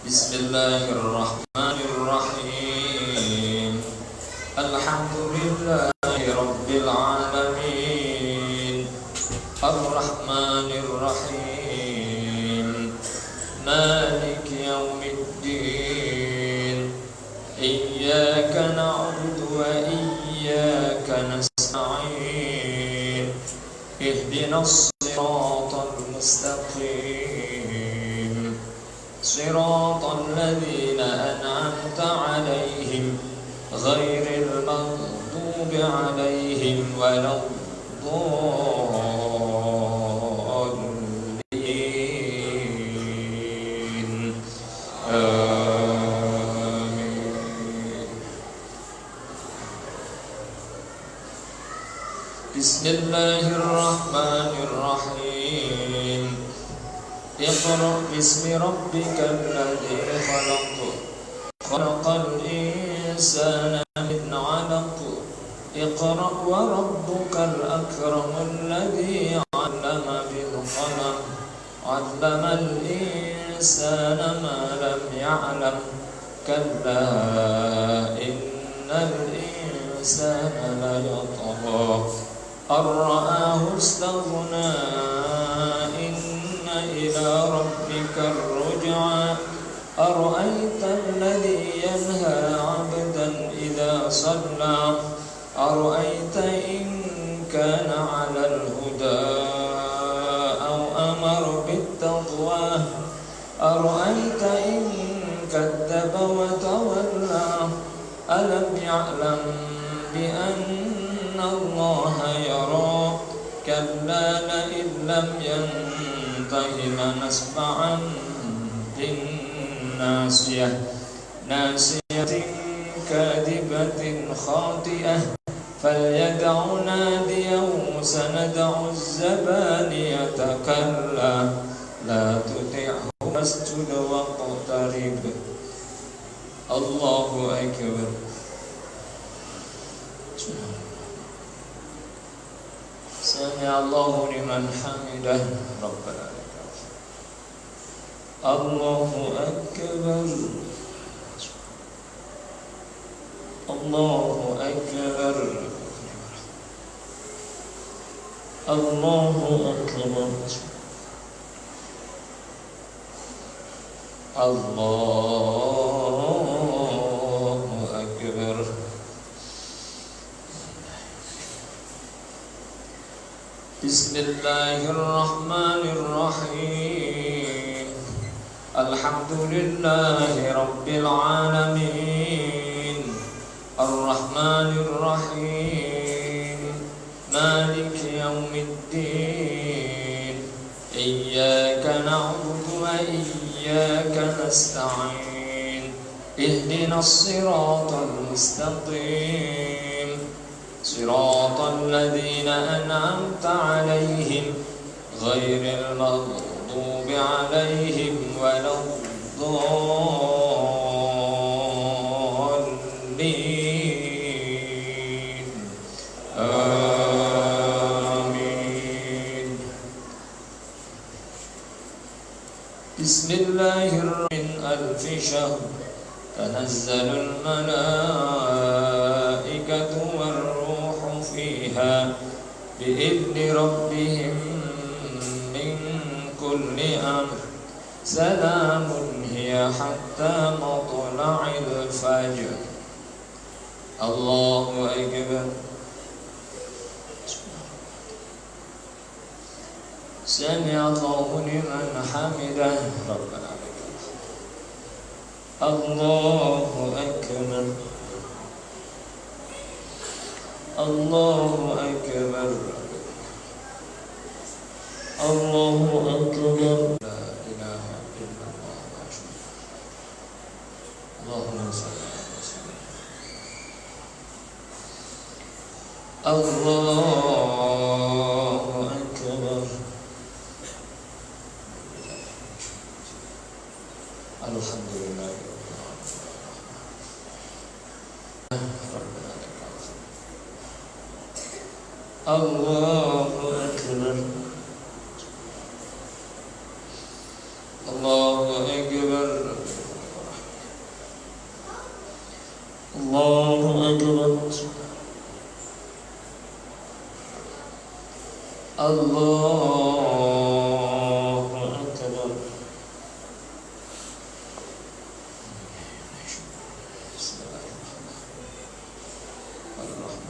بسم الله الرحمن الرحيم. الحمد لله رب العالمين الرحمن الرحيم مالك يوم الدين إياك نعبد وإياك نستعين اهدنا الصراط المستقيم صراط الذين أنعمت عليهم غير المغضوب عليهم ولا الضالين آمين. بسم الله الرحمن الرحيم. اقرأ باسم ربك الذي خلق خلق الإنسان من علق اقرأ وربك الأكرم الذي علم بالقلم علم الإنسان ما لم يعلم كلا إن الإنسان ليطغى أن رآه استغنى إلى ربك الرجعى أرأيت الذي ينهى عبدا إذا صلى أرأيت إن كان على الهدى أو أمر بالتقوى أرأيت إن كذب وتولى ألم يعلم بأن الله يرى كلا لئن لم ينته لنسفعا بالناصية ناصية كاذبة خاطئة فليدع ناديه سندع الزبانية كلا لا تطعه واسجد واقترب. الله أكبر. سمع الله لمن حمده ربنا لك الله أكبر الله أكبر الله أكبر الله أكبر. بسم الله الرحمن الرحيم. الحمد لله رب العالمين الرحمن الرحيم مالك يوم الدين إياك نعبد وإياك نستعين اهدنا الصراط المستقيم صراط الذين أنعمت عليهم غير المغضوب عليهم ولا الضالين آمين. بسم الله الرحمن ألف شهر تنزل الملائكة والروح فيها بإذن ربهم من كل أمر سلام هي حتى مطلع الفجر. الله أكبر. سمع الله لمن حمده ربنا لك الله أكبر الله أكبر الله أكبر. لا إله إلا الله. اللهم صل على سيدنا الله أكبر. الحمد لله ربنا لك الله أكبر الله أكبر الله أكبر. بسم الله الرحمن الرحيم.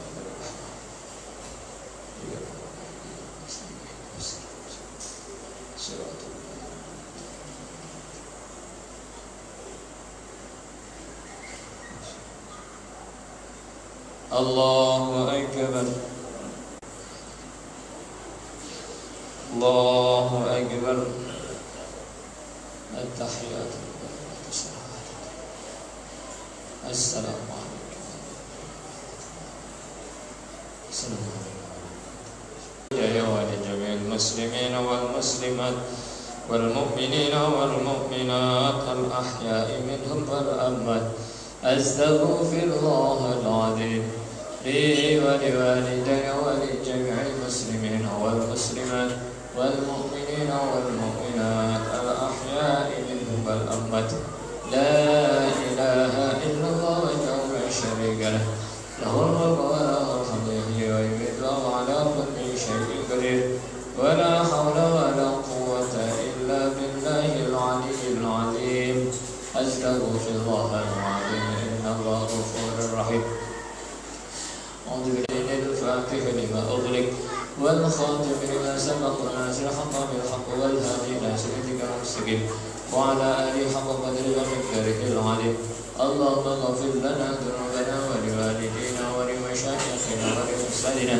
الله أكبر. الله أكبر. التحيات السلام عليكم. السلام عليكم يا ولجميع المسلمين والمسلمات والمؤمنين والمؤمنات الأحياء منهم والأموات. أستغفر الله العظيم لي ولوالدي ولجميع المسلمين والمسلمات والمؤمنين والمؤمنات الأحياء منهم والأموات. لا إله إلا الله وحده لا شريك له، له الملك وله الحمد يحيي ويميت وهو على كل شيء قدير. ولا حول ولا قوة إلا بالله العلي العظيم. أستغفر الله العظيم إن الله غفور رحيم. أعوذ بالله الفاتح لما أغلق والخاتم لما سبق وناصر الحق بالحق والهادي إلى صراطك المستقيم وعلى آله حق قدره ومقداره العظيم. اللهم اغفر لنا ذنوبنا ولوالدينا ولمشايخنا ولأستاذنا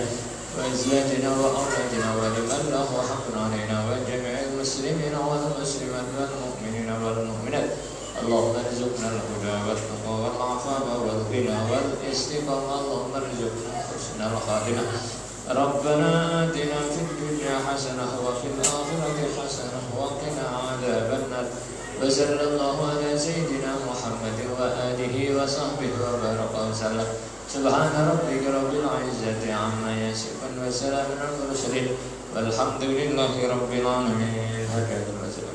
وأزواجنا وأولادنا ولمن له حق علينا وجميع المسلمين والمسلمات والمؤمنين والمؤمنات. اللهم ارزقنا الهدى والتقوى والعفاف والغنى والاستقامة. اللهم ارزقنا حسن الخاتمة. ربنا آتنا في الدنيا حسنة وفي الآخرة حسنة وقنا عذاب النار. وصلى الله على سيدنا محمد وآله وصحبه وبارك وسلم. سبحان ربك رب العزة عما يصفون وسلام على المرسلين والحمد لله رب العالمين. هكذا المسألة.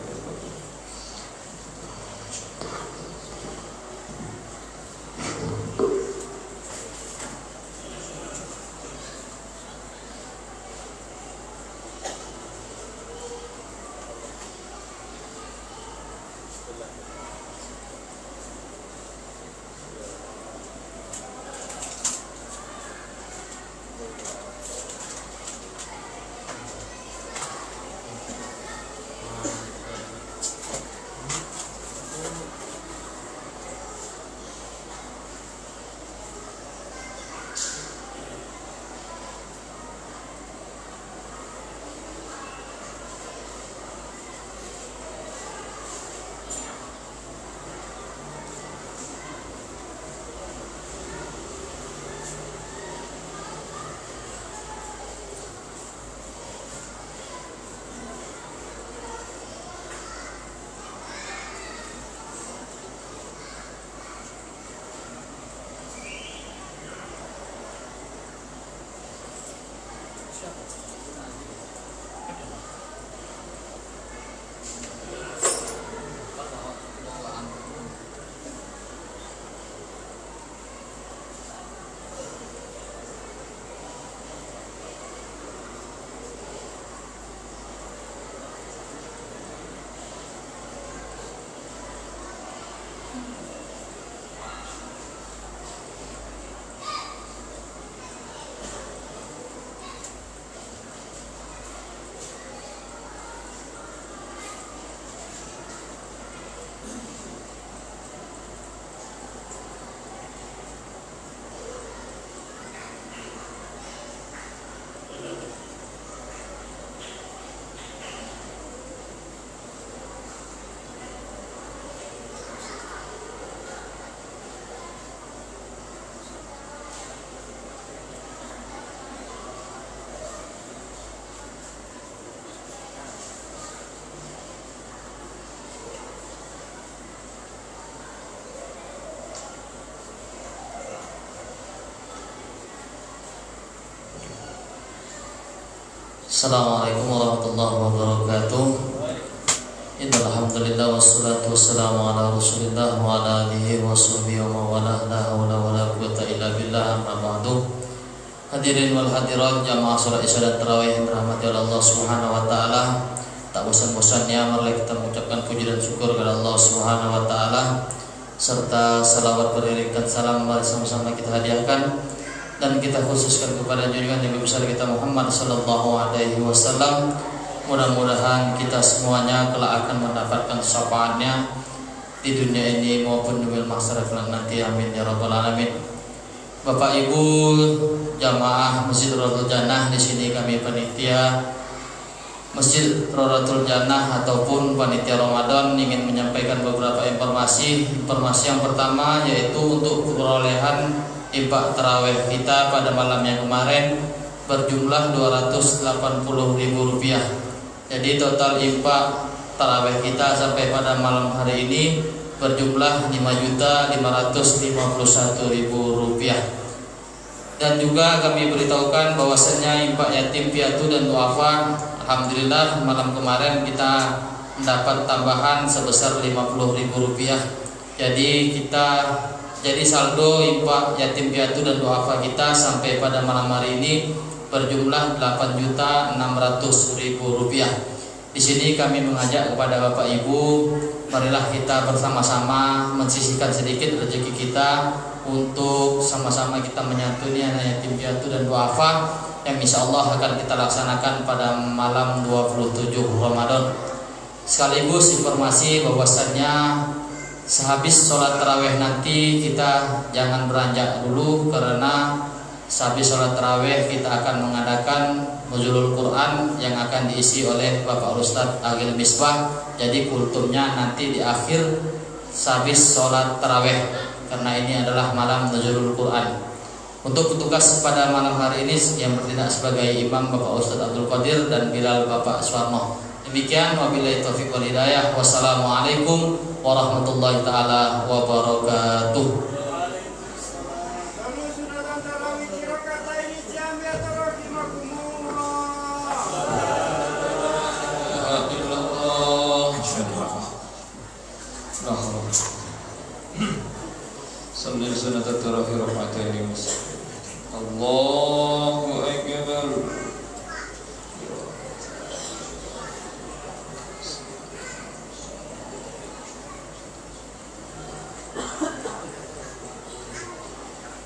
Assalamualaikum warahmatullahi wabarakatuh. Innal hamdalillah wassalatu wassalamu ala Rasulillah wa ala alihi wa sahbihi wa man wala la haula wala quwwata illa billah amma ba'du. Hadirin wal hadirat jamaah salat Isya dan tarawih yang dirahmati oleh Allah Subhanahu wa taala. Tak bosan-bosannya marilah kita mengucapkan puji dan syukur kepada Allah Subhanahu wa taala serta salawat beriringkan salam mari sama-sama kita hadiahkan dan kita khususkan kepada junjungan Nabi besar kita Muhammad sallallahu alaihi wasallam. Mudah-mudahan kita semuanya kelak akan mendapatkan syafaatnya di dunia ini maupun di mahsyar kelak nanti. Amin ya rabbal alamin. Bapak Ibu jamaah Masjid Rawdatul Jannah, di sini kami panitia Masjid Rawdatul Jannah ataupun panitia Ramadan ingin menyampaikan beberapa informasi. Informasi yang pertama yaitu untuk perolehan infak tarawih kita pada malam yang kemarin berjumlah Rp280.000. Jadi total infak tarawih kita sampai pada malam hari ini berjumlah Rp5.551.000. Dan juga kami beritahukan bahwasannya infak yatim piatu dan duafa, alhamdulillah malam kemarin kita mendapat tambahan sebesar Rp50.000. Jadi saldo infak yatim piatu dan duafa kita sampai pada malam hari ini berjumlah Rp8.600.000. Di sini kami mengajak kepada Bapak Ibu, marilah kita bersama-sama mensisihkan sedikit rezeki kita untuk sama-sama kita menyantuni anak yatim piatu dan duafa yang insya Allah akan kita laksanakan pada malam 27 Ramadan. Sekaligus informasi bahwasannya sehabis sholat tarawih nanti kita jangan beranjak dulu, karena sehabis sholat tarawih kita akan mengadakan Nuzulul Quran yang akan diisi oleh Bapak Ustadz Agil Misbah. Jadi kultumnya nanti di akhir sehabis sholat tarawih, karena ini adalah malam Nuzulul Quran. Untuk petugas pada malam hari ini yang bertindak sebagai imam Bapak Ustadz Abdul Qadir dan Bilal Bapak Suwarno. Demikian, wabillahi taufiq wal hidayah. Wassalamualaikum warahmatullahi taala wabarakatuh. Sambil sunat at-tarawih raka'ataini Allahu akbar.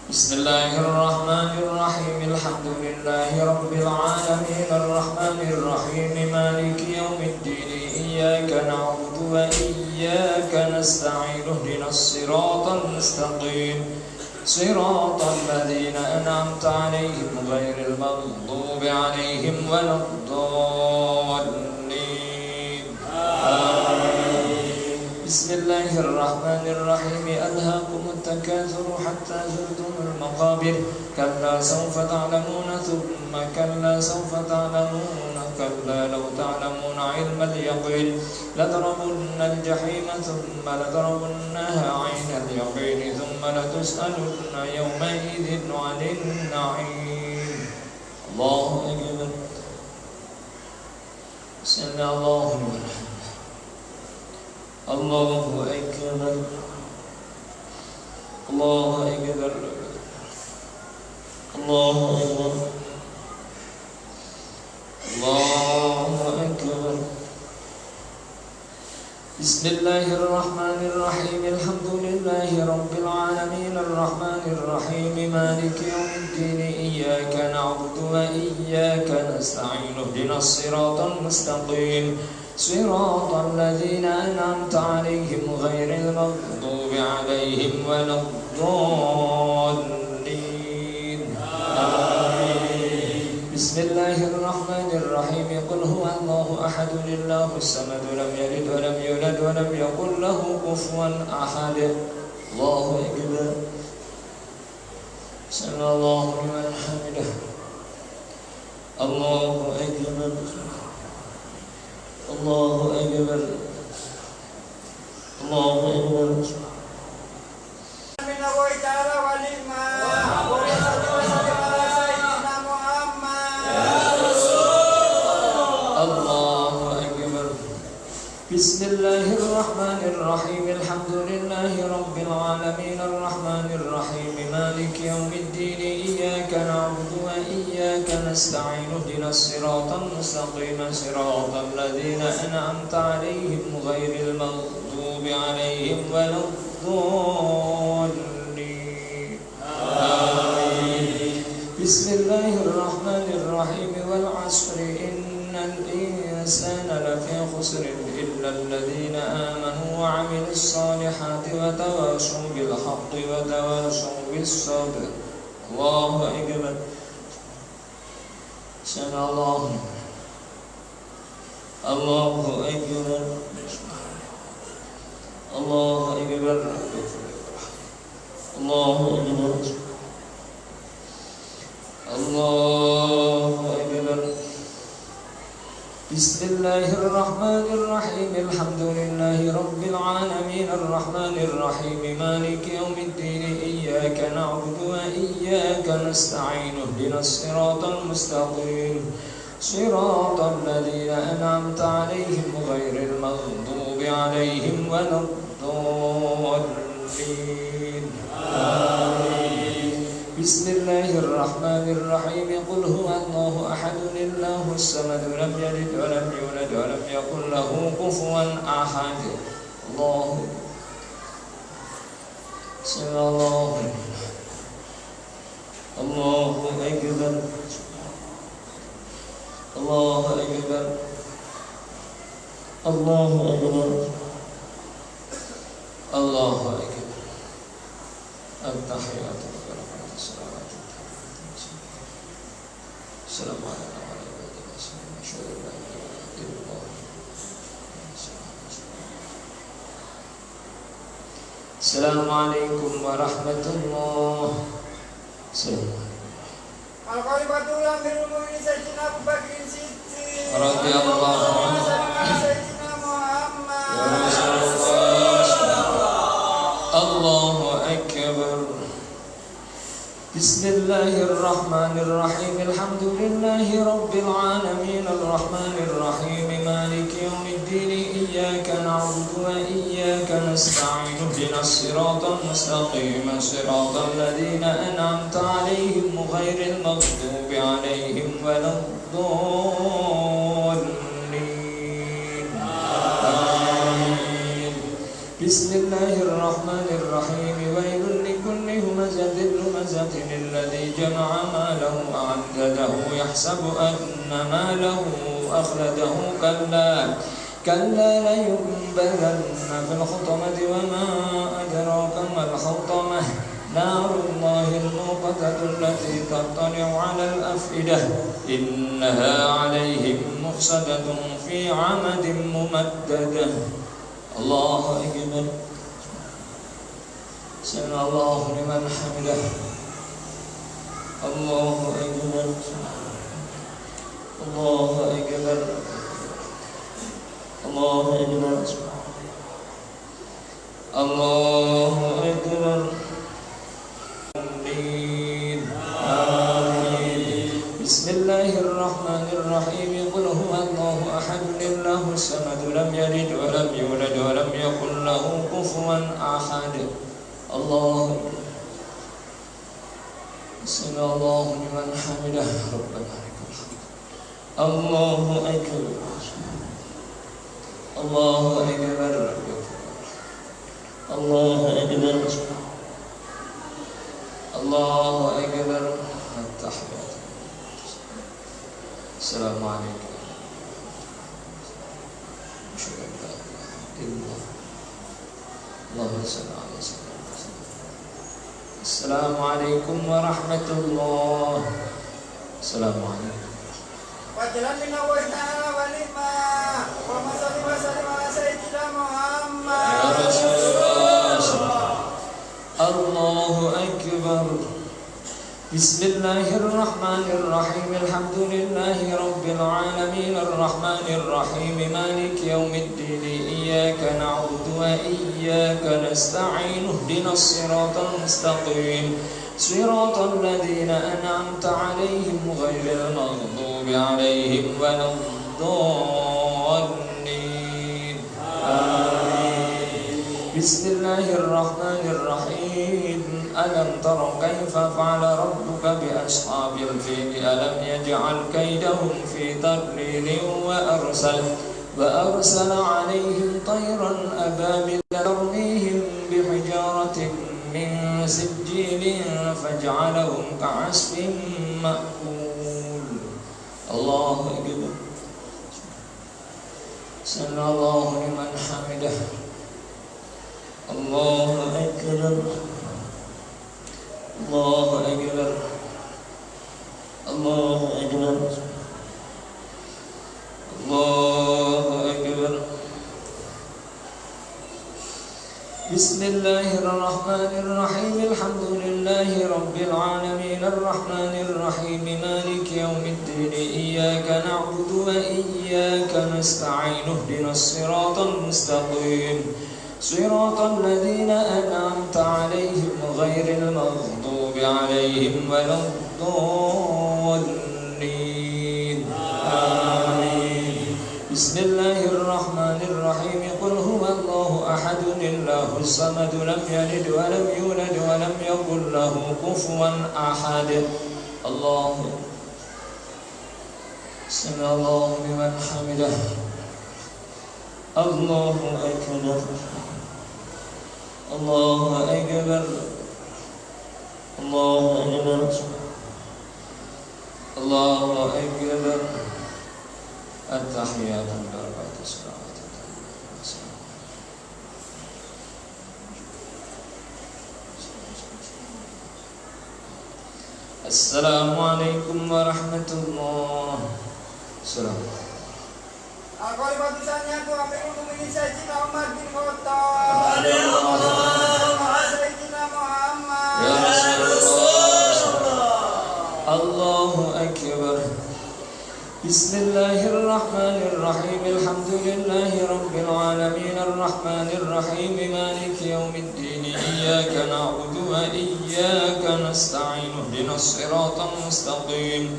Bismillahirrahmanirrahim. Alhamdulillahi rabbil alamin arrahmanir rahim maliki yaumiddin iyyaka na'budu wa iyyaka nasta'in ihdinas siratal mustaqim siratal ladzina an'amta 'alaihim ghairil maghdubi 'alaihim waladdallin. Bismillahirrahmanirrahim. Alhaakumut takatsur hatta zurtumul maqabir kalla sawfa ta'lamuna thumma kalla sawfa ta'lamuna kalla law ta'lamuna 'ilmal yaqin latarabunna al-jahima thumma latarabunnaha 'ainal yaqin thumma latus'alunna yawma idzin 'anil na'im. Allahu akbar. Bismillahirrahmanirrahim. Allahu akbar. Allahu akbar. Allahu akbar. Allahu akbar. Bismillahirrahmanirrahim. Alhamdulillahi rabbil alamin arrahmanir rahim maliki yaumiddin iyyaka na'budu wa iyyaka nasta'in ihdinas siratal mustaqim siratal ladzina an'amta 'alaihim ghairil maghdubi 'alaihim waladdallin. Amin. Bismillahirrahmanirrahim. Qul huwallahu ahad Allahus samad lam yalid wa lam yulad wa lam yakul lahu kufuwan ahad. Allahu akbar. Sallallahu liman hamidah. Allahu akbar. Allahu akbar. Allahu akbar. Amin wa ta'ala wa lima. Allahu akbar. Bismillahirrahmanirrahim. Alhamdulillahi rabbil alamin arrahmanir rahim maliki yaumiddin iyyaka na'budu wa نستعين اهدنا الصراط المستقيم صراط الذين أنعمت عليهم غير المغضوب عليهم ولا الضالين آمين. بسم الله الرحمن الرحيم والعصر إن الإنسان لفي خسر إلا الذين آمنوا وعملوا الصالحات وتواصوا بالحق وتواصوا بالصبر. الله أكبر. سمع الله. الله أكبر. الله أكبر. الله أكبر. الله أكبر. بسم الله الرحمن الرحيم الحمد لله رب العالمين الرحمن الرحيم مالك يوم الدين إياك نعبد وإياك نستعين اهدنا الصراط المستقيم صراط الذين أنعمت عليهم غير المغضوب عليهم ولا الضالين آمين. بسم الله الرحمن الرحيم قل هو الله أحد الله الصمد لم يلد ولم يولد ولم يكن له كفوا أحد. الله سمع الله. الله أكبر. الله أكبر. الله أكبر. الله أكبر. التحيات السلام عليكم ورحمة الله السلام عليكم ورحمة الله. Al-Qalibatul Amirul Mu'minin Sayyidina Abu Bakr Siddiq radhiyallahu anhu. Sayyidina Muhammad. Ya Rasulullah. Allahu Akbar. بسم الله الرحمن الرحيم الحمد لله رب العالمين الرحمن الرحيم مالك يوم الدين إياك نعبد وإياك نستعين اهدنا الصراط المستقيم صراط الذين أنعمت عليهم غير المغضوب عليهم ولا الضالين آمين. بسم الله الرحمن الرحيم ويل لكل همزة لمزة الذي جمع ماله وعدده يحسب أن ماله أخلده كلا لينبذن في الحطمة وما أدراك ما الحطمة نار الله الموقدة التي تطلع على الأفئدة إنها عليهم مؤصدة في عمد ممددة. الله أكبر. سمع الله لمن حمده. الله أكبر. الله أكبر. الله أكبر. الله أكبر. آمين. بسم الله الرحمن الرحيم قل هو الله أحد الله الصمد لم يلد ولم يولد ولم يكن له كفوا أحد. الله سمع الله لمن حمده ربنا لك الحمد. الله أكبر. الله أكبر. الله أكبر. الله أكبر. التحيات. السلام عليكم. اللهم صل على سيدنا. السلام عليكم ورحمة الله. السلام عليكم. Wajalan min Allah ta'ala walima wa masalli wa sallim ala Sayyidina Muhammad. Ya Rasulullah. Allahu Akbar. بسم الله الرحمن الرحيم الحمد لله رب العالمين الرحمن الرحيم مالك يوم الدين إياك نعبد وإياك نستعين اهدنا الصراط المستقيم صراط الذين أنعمت عليهم غير المغضوب عليهم ولا الضالين آمين. بسم الله الرحمن الرحيم ألم تر كيف فعل ربك بأصحاب الفيل ألم يجعل كيدهم في تضليل وأرسل عليهم طيرا أبابيل ترميهم بحجارة من سجيل فجعلهم كعصف مأكول. الله أكبر. سمع الله لمن حمده. الله أكبر. الله أكبر. الله أكبر. الله أكبر. بسم الله الرحمن الرحيم الحمد لله رب العالمين الرحمن الرحيم مالك يوم الدين إياك نعبد وإياك نستعين اهدنا الصراط المستقيم صراط الذين أنعمت عليهم غير المغضوب عليهم ولا الضالين آمين. بسم الله الرحمن الرحيم قل هو الله أحد الله الصمد لم يلد ولم يولد ولم يكن له كفوا أحد. الله سمع الله لمن حمده. الله أكبر. الله أكبر. الله أكبر. الله أكبر. التحيات الأربعة الصلوات. السلام عليكم ورحمة الله. السلام. Aku batusannya tu ambil untuk ini Sayyidina Umar bin Khattab. Sayyidina Muhammad. Ya Rasulullah. Allahu Akbar. Bismillahirrahmanirrahim. Alhamdulillahi Rabbil alamin arrahmanir rahim maliki yaumiddin iyyaka na'budu wa iyyaka nasta'in ihdinas siratal mustaqim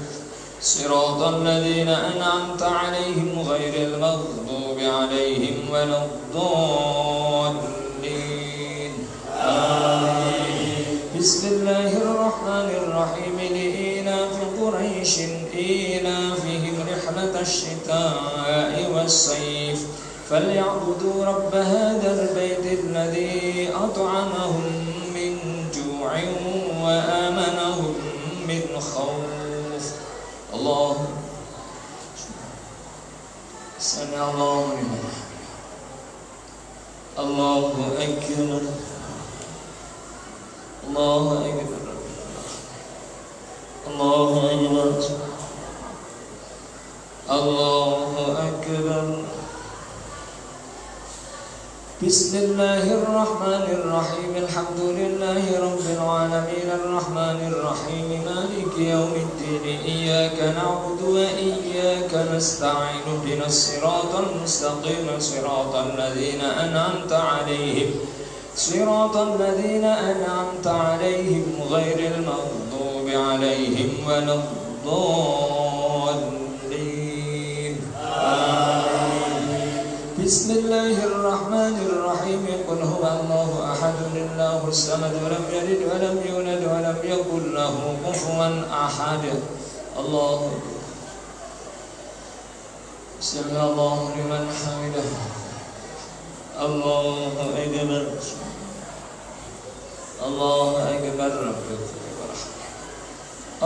siratal ladzina an'amta 'alaihim ghairil maghdubi 'alaihim waladdallin. Amin. Bismillahirrahmanirrahim. لإيلاف قريش إيلافهم رحلة الشتاء والصيف فليعبدوا رب هذا البيت الذي أطعمهم من جوع وآمنهم من خوف. الله سمع الله لمن. الله أكبر. الله أكبر. الله أكبر. الله أكبر. بسم الله الرحمن الرحيم الحمد لله رب العالمين الرحمن الرحيم مالك يوم الدين إياك نعبد وإياك نستعين اهدنا الصراط المستقيم صراط الذين أنعمت عليهم صراط الذين أنعمت عليهم غير المغضوب عليهم ولا الضالين. آمين. بسم الله الرحمن الرحيم قل هو الله أحد الله الصمد لم يلد ولم يولد ولم يكن له كفوا أحد. الله سمع الله لمن حمده. الله أكبر. الله أكبر.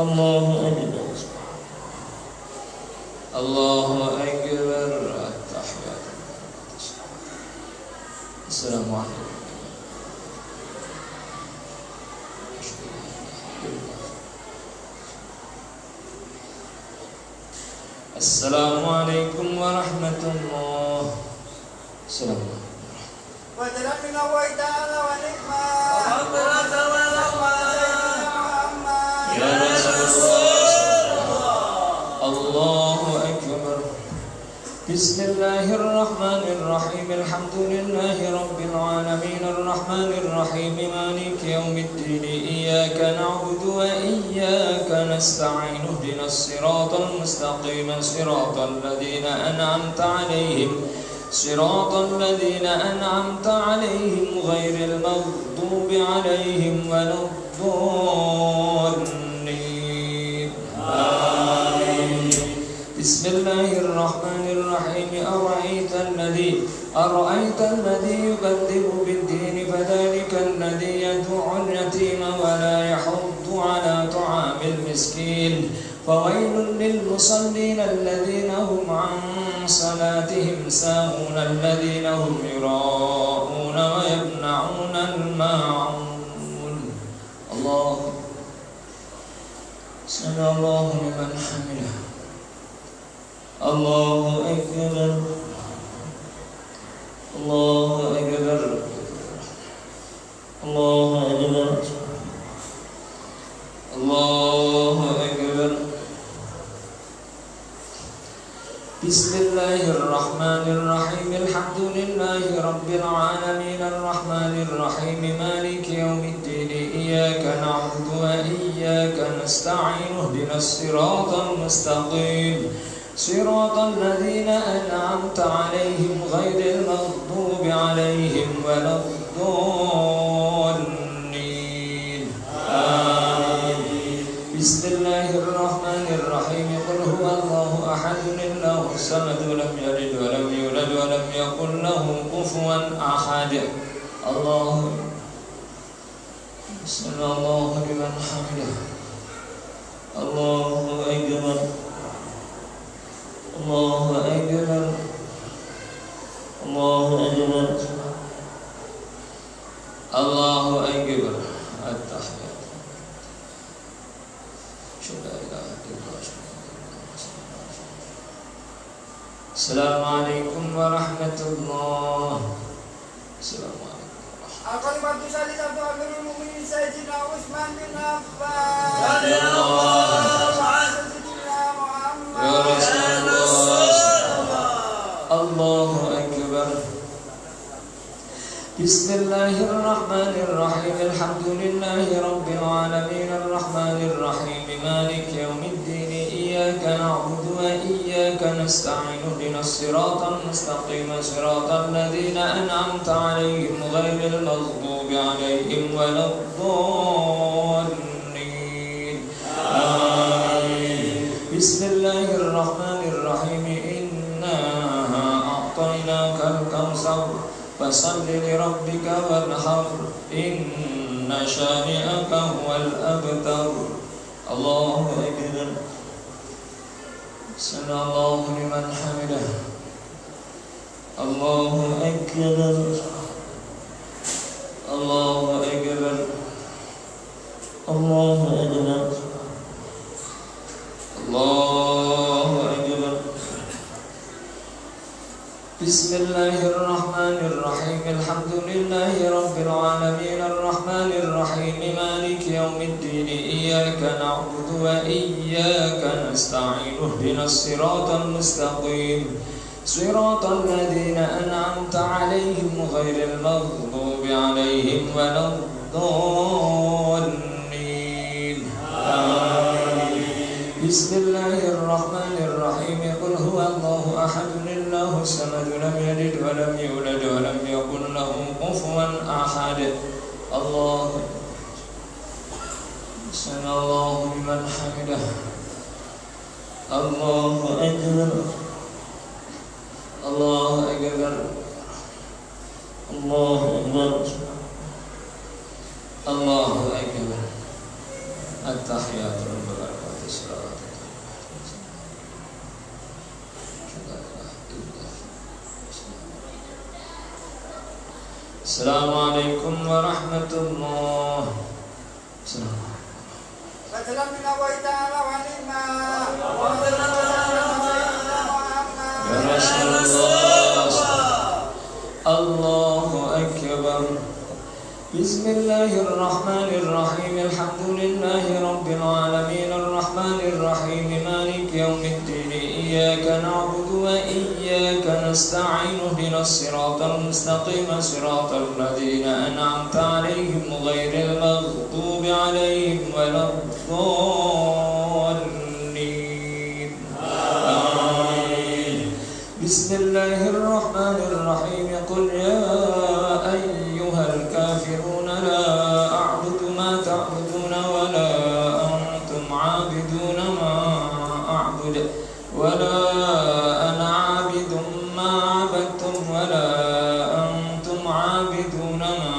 الله أكبر. الله أكبر. التحيات. السلام عليكم. السلام عليكم ورحمة الله. السلام عليكم. Fadlan min Allah ta'ala wa nikmah. Ya Rasulullah. Allahu Akbar. Bismillahirrahmanirrahim. Alhamdulillahi Rabbil alamin arrahmanir rahim maliki yaumiddin iyyaka na'budu wa iyyaka nasta'in ihdinas siratal mustaqim siratal ladzina an'amta 'alaihim صراط الذين أنعمت عليهم غير المغضوب عليهم ولا الضالين آمين. بسم الله الرحمن الرحيم. أرأيت الذي يكذب بالدين فذلك الذي يدعو اليتيم ولا يحض على طعام المسكين فويل للمصلين الذين هم عن صلاتهم ساهون الذين هم يراءون ويمنعون الماعون. الله سمع الله لمن حمده. الله أكبر. الله أكبر. الله أكبر. الله أكبر. بسم الله الرحمن الرحيم. الحمد لله رب العالمين الرحمن الرحيم مالك يوم الدين إياك نعبد وإياك نستعين اهدنا الصراط المستقيم صراط الذين أنعمت عليهم غير المغضوب عليهم ولا الضالين آمين. بسم الله الرحمن الرحيم. قل هو الله أحد الله الصمد لم يلد ولم يولد ولم يكن له كفوا أحد. الله سمع الله لمن حمده. الله أكبر. الله أكبر. الله أكبر. الله أكبر. التحيات. السلام عليكم ورحمة الله. السلام عليكم. Al-Kalimatu Salisatu Amirul Mukminin Sayyidina Utsman bin Affan. Ya Rasulullah. Allahu Akbar. بسم الله الرحمن الرحيم. الحمد لله رب العالمين الرحمن الرحيم مالك يوم الدين إياك نعبد وإياك نستعين اهدنا الصراط المستقيم صراط الذين أنعمت عليهم غير المغضوب عليهم ولا الضالين آمين. بسم الله الرحمن الرحيم. إنا أعطيناك الكوثر فصل لربك وانحر إن شانئك هو الأبتر. الله أكبر. سمع الله لمن حمده. الله أكبر. الله أكبر. الله أكبر. الله أكبر. بسم الله الرحمن الرحيم. الحمد لله رب العالمين الرحمن الرحيم مالك يوم الدين إياك نعبد وإياك نستعين اهدنا الصراط المستقيم صراط الذين أنعمت عليهم غير المغضوب عليهم ولا الضالين آمين. بسم الله الرحمن الرحيم. قل هو الله أحد الله الصمد لم يلد ولم يولد ولم يكن له كفوا أحد. الله سمع الله لمن حمده. الله أكبر. الله أكبر. الله أكبر. الله أكبر. التحيات والبركات الصلاة. السلام عليكم ورحمة الله. السلام Wajalan min Allah ta'ala wa ni'ma. يا رسول الله. الله أكبر. بسم الله الرحمن الرحيم. الحمد لله رب العالمين الرحمن الرحيم مالك يوم الدين إياك نعبد وإياك نستعين اهدنا الصراط المستقيم صراط الذين أنعمت عليهم غير المغضوب عليهم ولا الضالين آمين. بسم الله الرحمن الرحيم قل يا أيها الكافرون لا أعبد ما تعبدون ولا أنتم عابدون ما أعبد ولا أنا عابد ما عبدتم ولا أنتم عابدون ما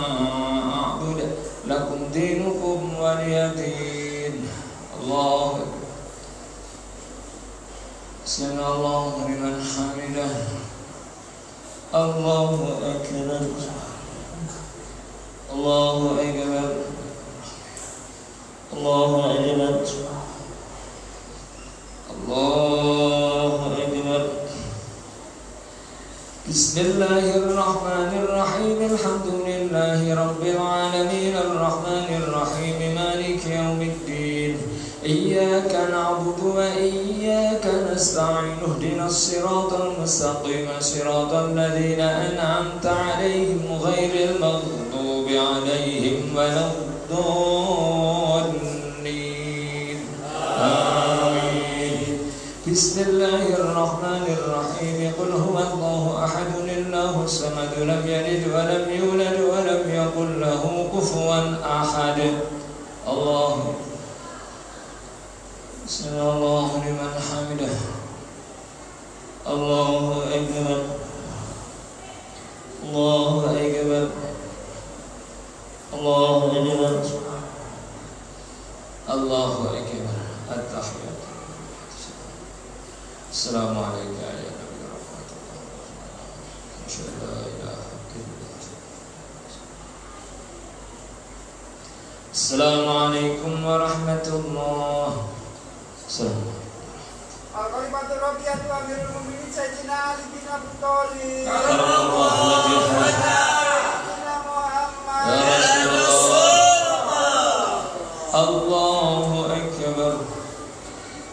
أعبد لكم دينكم ولي دين. الله سمع الله لمن حمده. الله أكبر. الله أكبر. الله أكبر. الله أكبر. بسم الله الرحمن الرحيم الحمد لله رب العالمين الرحمن الرحيم مالك يوم الدين إياك نعبد وإياك نستعين اهدنا الصراط المستقيم صراط الذين أنعمت عليهم غير المغضوب عليهم ولا الضالين آمين. بسم الله الرحمن الرحيم قل هو الله أحد الله الصمد لم يلد ولم يولد ولم يكن له كفوا أحد. الله سمع الله لمن حمده. الله أكبر. الله أكبر. الله أكبر. الله أكبر. التحيات. السلام عليك يا نبي رحمة الله. أشهد أن لا إله إلا الله. السلام عليكم ورحمة الله. Al-Qalimatul Rabi'atu Amirul Mu'minin Sayyidina Ali bin Abi Thalib. الله أكبر.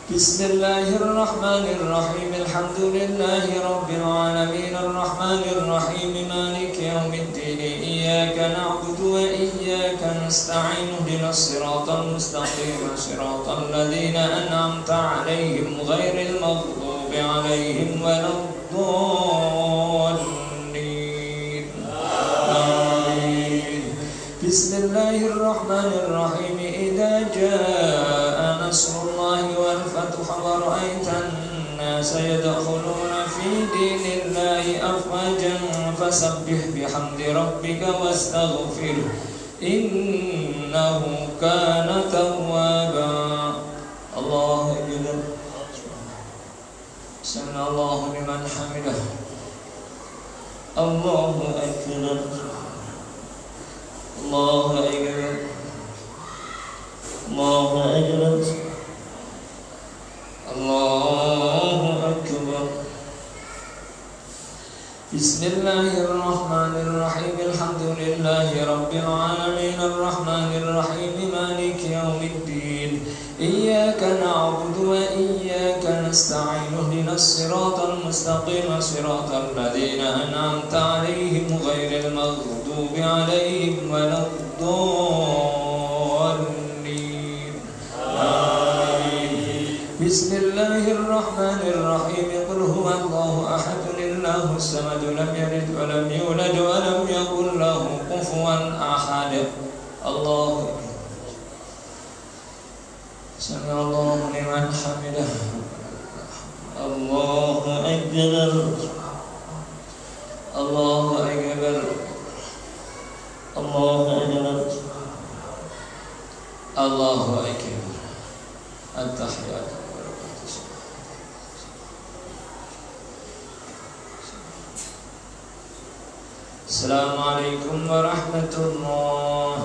بسم الله الرحمن الرحيم الحمد لله رب العالمين الرحمن الرحيم مالك يوم الدين إياك نعبد وإياك نستعين اهدنا الصراط المستقيم صراط الذين أنعمت عليهم غير المغضوب عليهم ولا الضالين آمين. بسم الله الرحمن الرحيم إذا جاء نصر الله والفتح ورأيت الناس يدخلون في دين الله أفواجا فسبح بحمد ربك واستغفره إنه كان توابا. الله أكبر. سمع الله لمن حمده. الله أكبر. الله أكبر. الله أكبر. الله أكبر. بسم الله الرحمن الرحيم الحمد لله رب العالمين الرحمن الرحيم مالك يوم الدين إياك نعبد وإياك نستعين اهدنا الصراط المستقيم صراط الذين أنعمت عليهم غير المغضوب عليهم ولا الضالين آمين. بسم الله الرحمن الرحيم قل هو الله أحد الله الصمد لم يلد ولم يولد ولم يكن له كفوا أحد. الله سمع الله لمن حمده. الله أكبر. الله أكبر. الله أكبر. الله أكبر. التحيات. السلام عليكم ورحمة الله.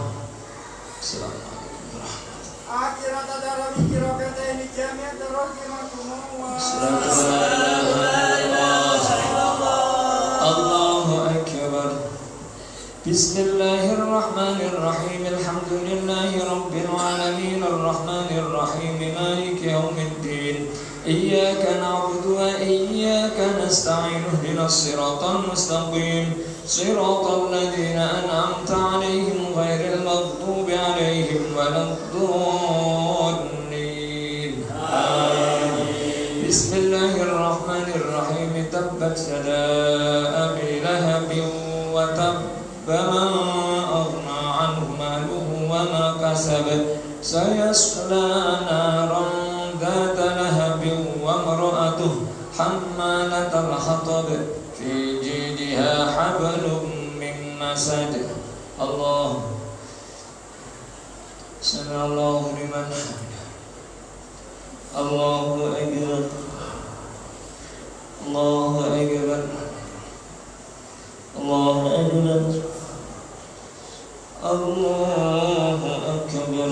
السلام عليكم ورحمة الله. Akhirat adalah mikirkan ini jamiat rahimakumullah. الله أكبر. بسم الله الرحمن الرحيم الحمد لله رب العالمين الرحمن الرحيم مالك يوم الدين إياك نعبد وإياك نستعين اهدنا الصراط المستقيم صراط الذين أنعمت عليهم غير المغضوب عليهم ولا الضالين آمين. بسم الله الرحمن الرحيم تبت يدا أبي لهب وتب ما أغنى عنه ماله وما كسب سيصلى نارا ذات لهب وامرأته حمالة الحطب في جيدها حبل من مسد. الله سمع الله لمن حمده. الله أكبر. الله أكبر. الله أكبر. الله أكبر.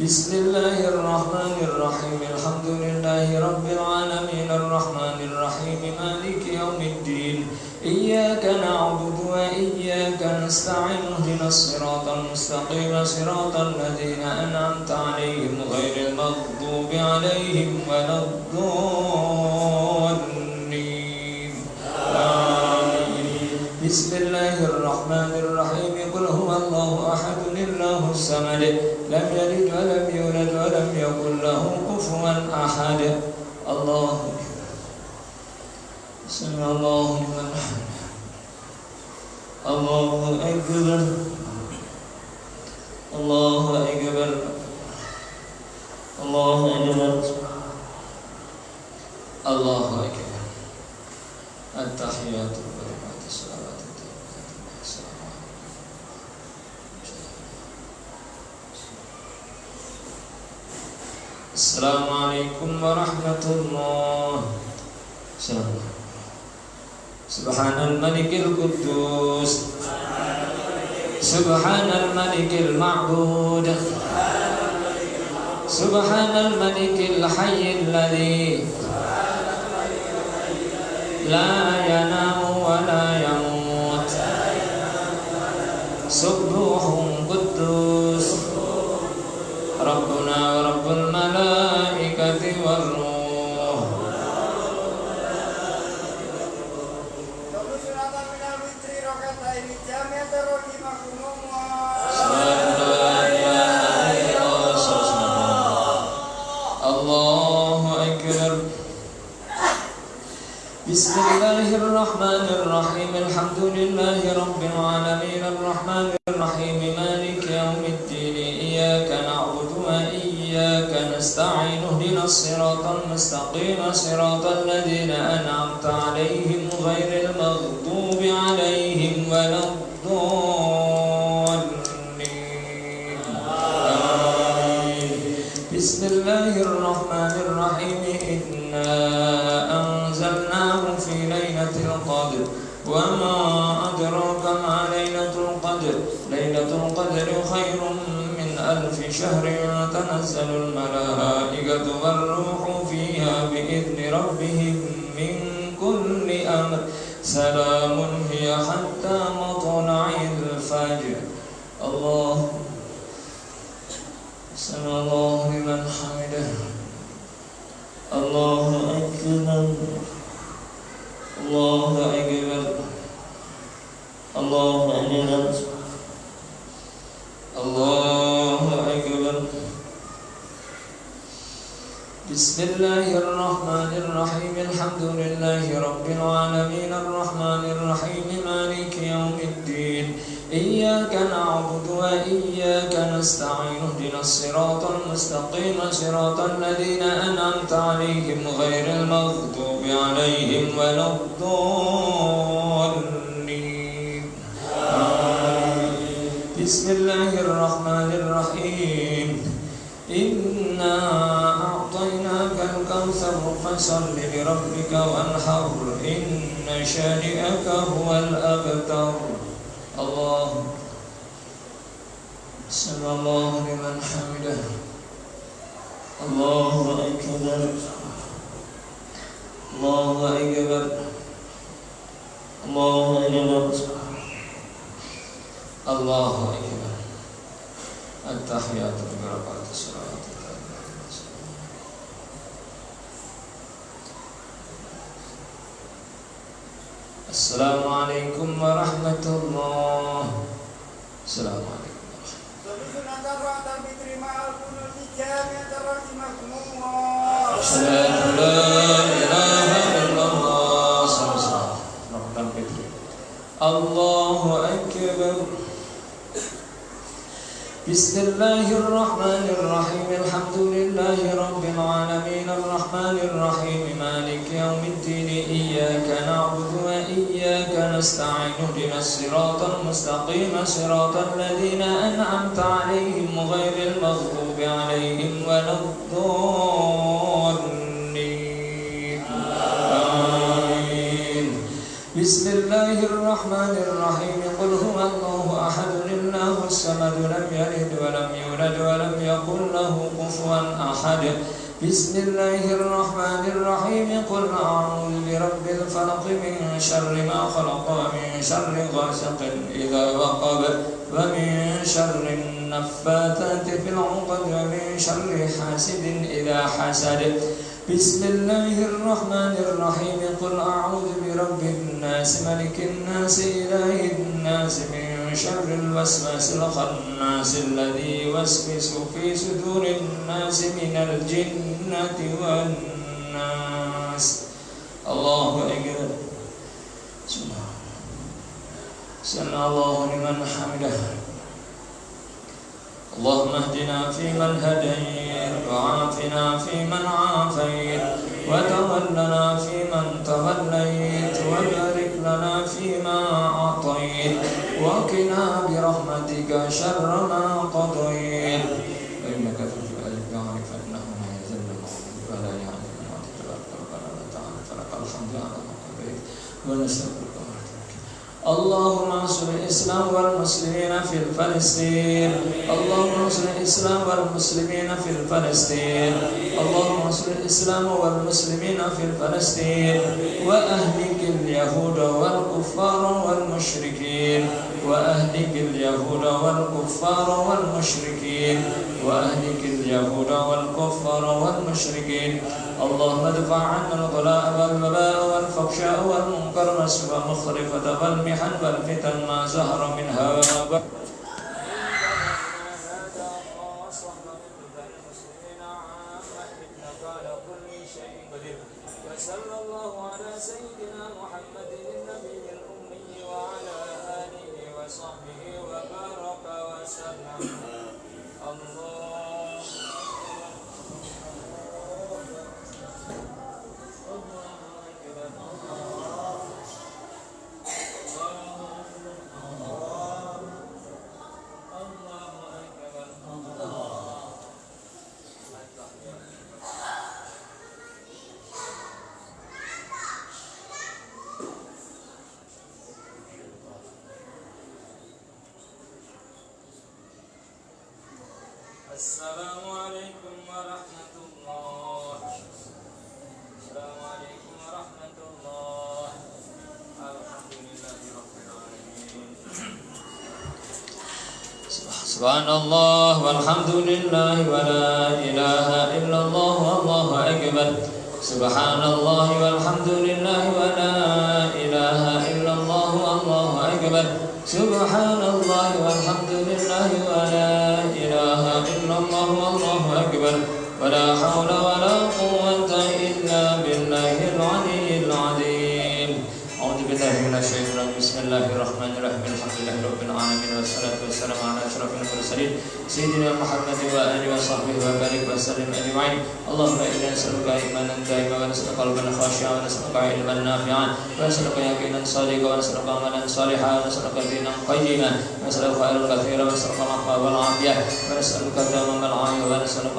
بسم الله الرحمن الرحيم الحمد لله رب العالمين الرحمن الرحيم مالك يوم الدين إياك نعبد وإياك نستعين اهدنا الصراط المستقيم صراط الذين أنعمت عليهم غير المغضوب عليهم ولا الضالين آمين. بسم الله الرحمن الرحيم قل هو الله أحد الله الصمد لم يلد ولم يولد ولم يكن له كفوا أحد. الله سمع الله لمن حمده. الله أكبر. الله أكبر. الله أكبر. الله أكبر. التحيات والبركات الصلوات السلام عليكم ورحمة الله. سبحان الملك القدوس سبحان الملك المعبود سبحان الملك الحي الذي لا ينام ولا يموت سبوح قدوس ربنا ورب الملائكة والروح. الله أكبر. بسم الله الرحمن الرحيم الحمد لله رب العالمين الرحمن الرحيم مالك يوم الدين إياك نعبد وإياك نستعين اهدنا الصراط المستقيم صراط الذين أنعمت عليهم غير المغضوب عليهم ولا الضالين آمين. بسم الله الرحمن الرحيم إنا أنزلناه في ليلة القدر وما أدراك ما ليلة القدر ليلة القدر خير من 1000 شهر تنزل الملائكة والروح فيها بإذن ربهم من كل أمر سلام هي حتى مطلع الفجر. الله سمع الله لمن حمده. الله أكبر. الله أكبر. الله أكبر. الله أكبر. بسم الله الرحمن الرحيم الحمد لله رب العالمين الرحمن الرحيم مالك يوم الدين إياك نعبد وإياك نستعين اهدنا الصراط المستقيم صراط الذين أنعمت عليهم غير المغضوب عليهم ولا الضالين آمين. بسم الله الرحمن الرحيم إنا أعطيناك الكوثر فصل لربك وانحر إن شانئك هو الأبتر. الله سمع الله لمن حمده. الله أكبر. الله أكبر. الله أكبر. الله أكبر. التحيات والبركات الصلوات. السلام عليكم ورحمة الله. السلام عليكم. أشهد أن لا إله أكبر. بسم الله الرحمن الرحيم الحمد لله رب العالمين الرحمن الرحيم مالك يوم الدين إياك نعبد وإياك نستعين اهدنا الصراط المستقيم صراط الذين أنعمت عليهم غير المغضوب عليهم ولا الضالين آمين. بسم الله الرحمن الرحيم قل هو الله أحد الله الصمد لم يلد ولم يولد ولم يكن له كفوا أحد. بسم الله الرحمن الرحيم قل أعوذ برب الفلق من شر ما خلق ومن شر غاسق إذا وقب ومن شر النفاثات في العقد ومن شر حاسد إذا حسد. بسم الله الرحمن الرحيم قل أعوذ برب الناس ملك الناس إله الناس من شر الوسواس الخناس الذي يوسوس في صدور الناس من الجنة والناس. الله أكبر. سمع الله لمن حمده. اللهم اهدنا فيمن هديت وعافنا فيمن عافيت وتولنا فيمن توليت وبارك لنا فيما أعطيت وقنا برحمتك شر ما قضيت إنك تقضي بالحق فإنه لا يذل من ولا يعز من تبارك ربنا وتعالى فلك الحمد على ما قضيت ونستغفرك. اللهم انصر الإسلام والمسلمين في فلسطين. اللهم انصر الإسلام والمسلمين في فلسطين. اللهم انصر الإسلام والمسلمين في فلسطين وأهلك اليهود والكفار والمشركين وأهلك اليهود والكفار والمشركين وأهلك اليهود والكفار والمشركين. اللهم ادفع عنا الغلاء والوباء والفحشاء والمنكر والمخرفة والمحن والفتن ما ظهر منها وما بطن. وصلى الله على سيدنا محمد النبي الأمي وعلى آله وصحبه وبارك وسلم. الله السلام عليكم ورحمة الله. السلام عليكم ورحمة الله. الحمد لله رب العالمين. سبحان الله والحمد لله ولا إله إلا الله والله أكبر. سبحان الله والحمد لله ولا إله إلا الله والله أكبر. سبحان الله والحمد لله ولا إله إلا الله والله أكبر. ولا حول ولا قوة إلا بالله العلي العظيم. أعوذ بالله من الشيطان الرجيم. بسم الله الرحمن الرحيم. الحمد لله رب العالمين والصلاة والسلام على أشرف المرسلين سيدنا محمد وآله وصحبه وبارك وسلم أجمعين. اللهم إنا نسألك إيمانا دائما ونسألك قلبا خاشعا ونسألك علما نافعا ونسألك يقينا صادقا ونسألك عملا صالحا ونسألك دينا قيما ونسألك خيرا كثيرا ونسألك العفو والعافية ونسألك تمام العافية ونسألك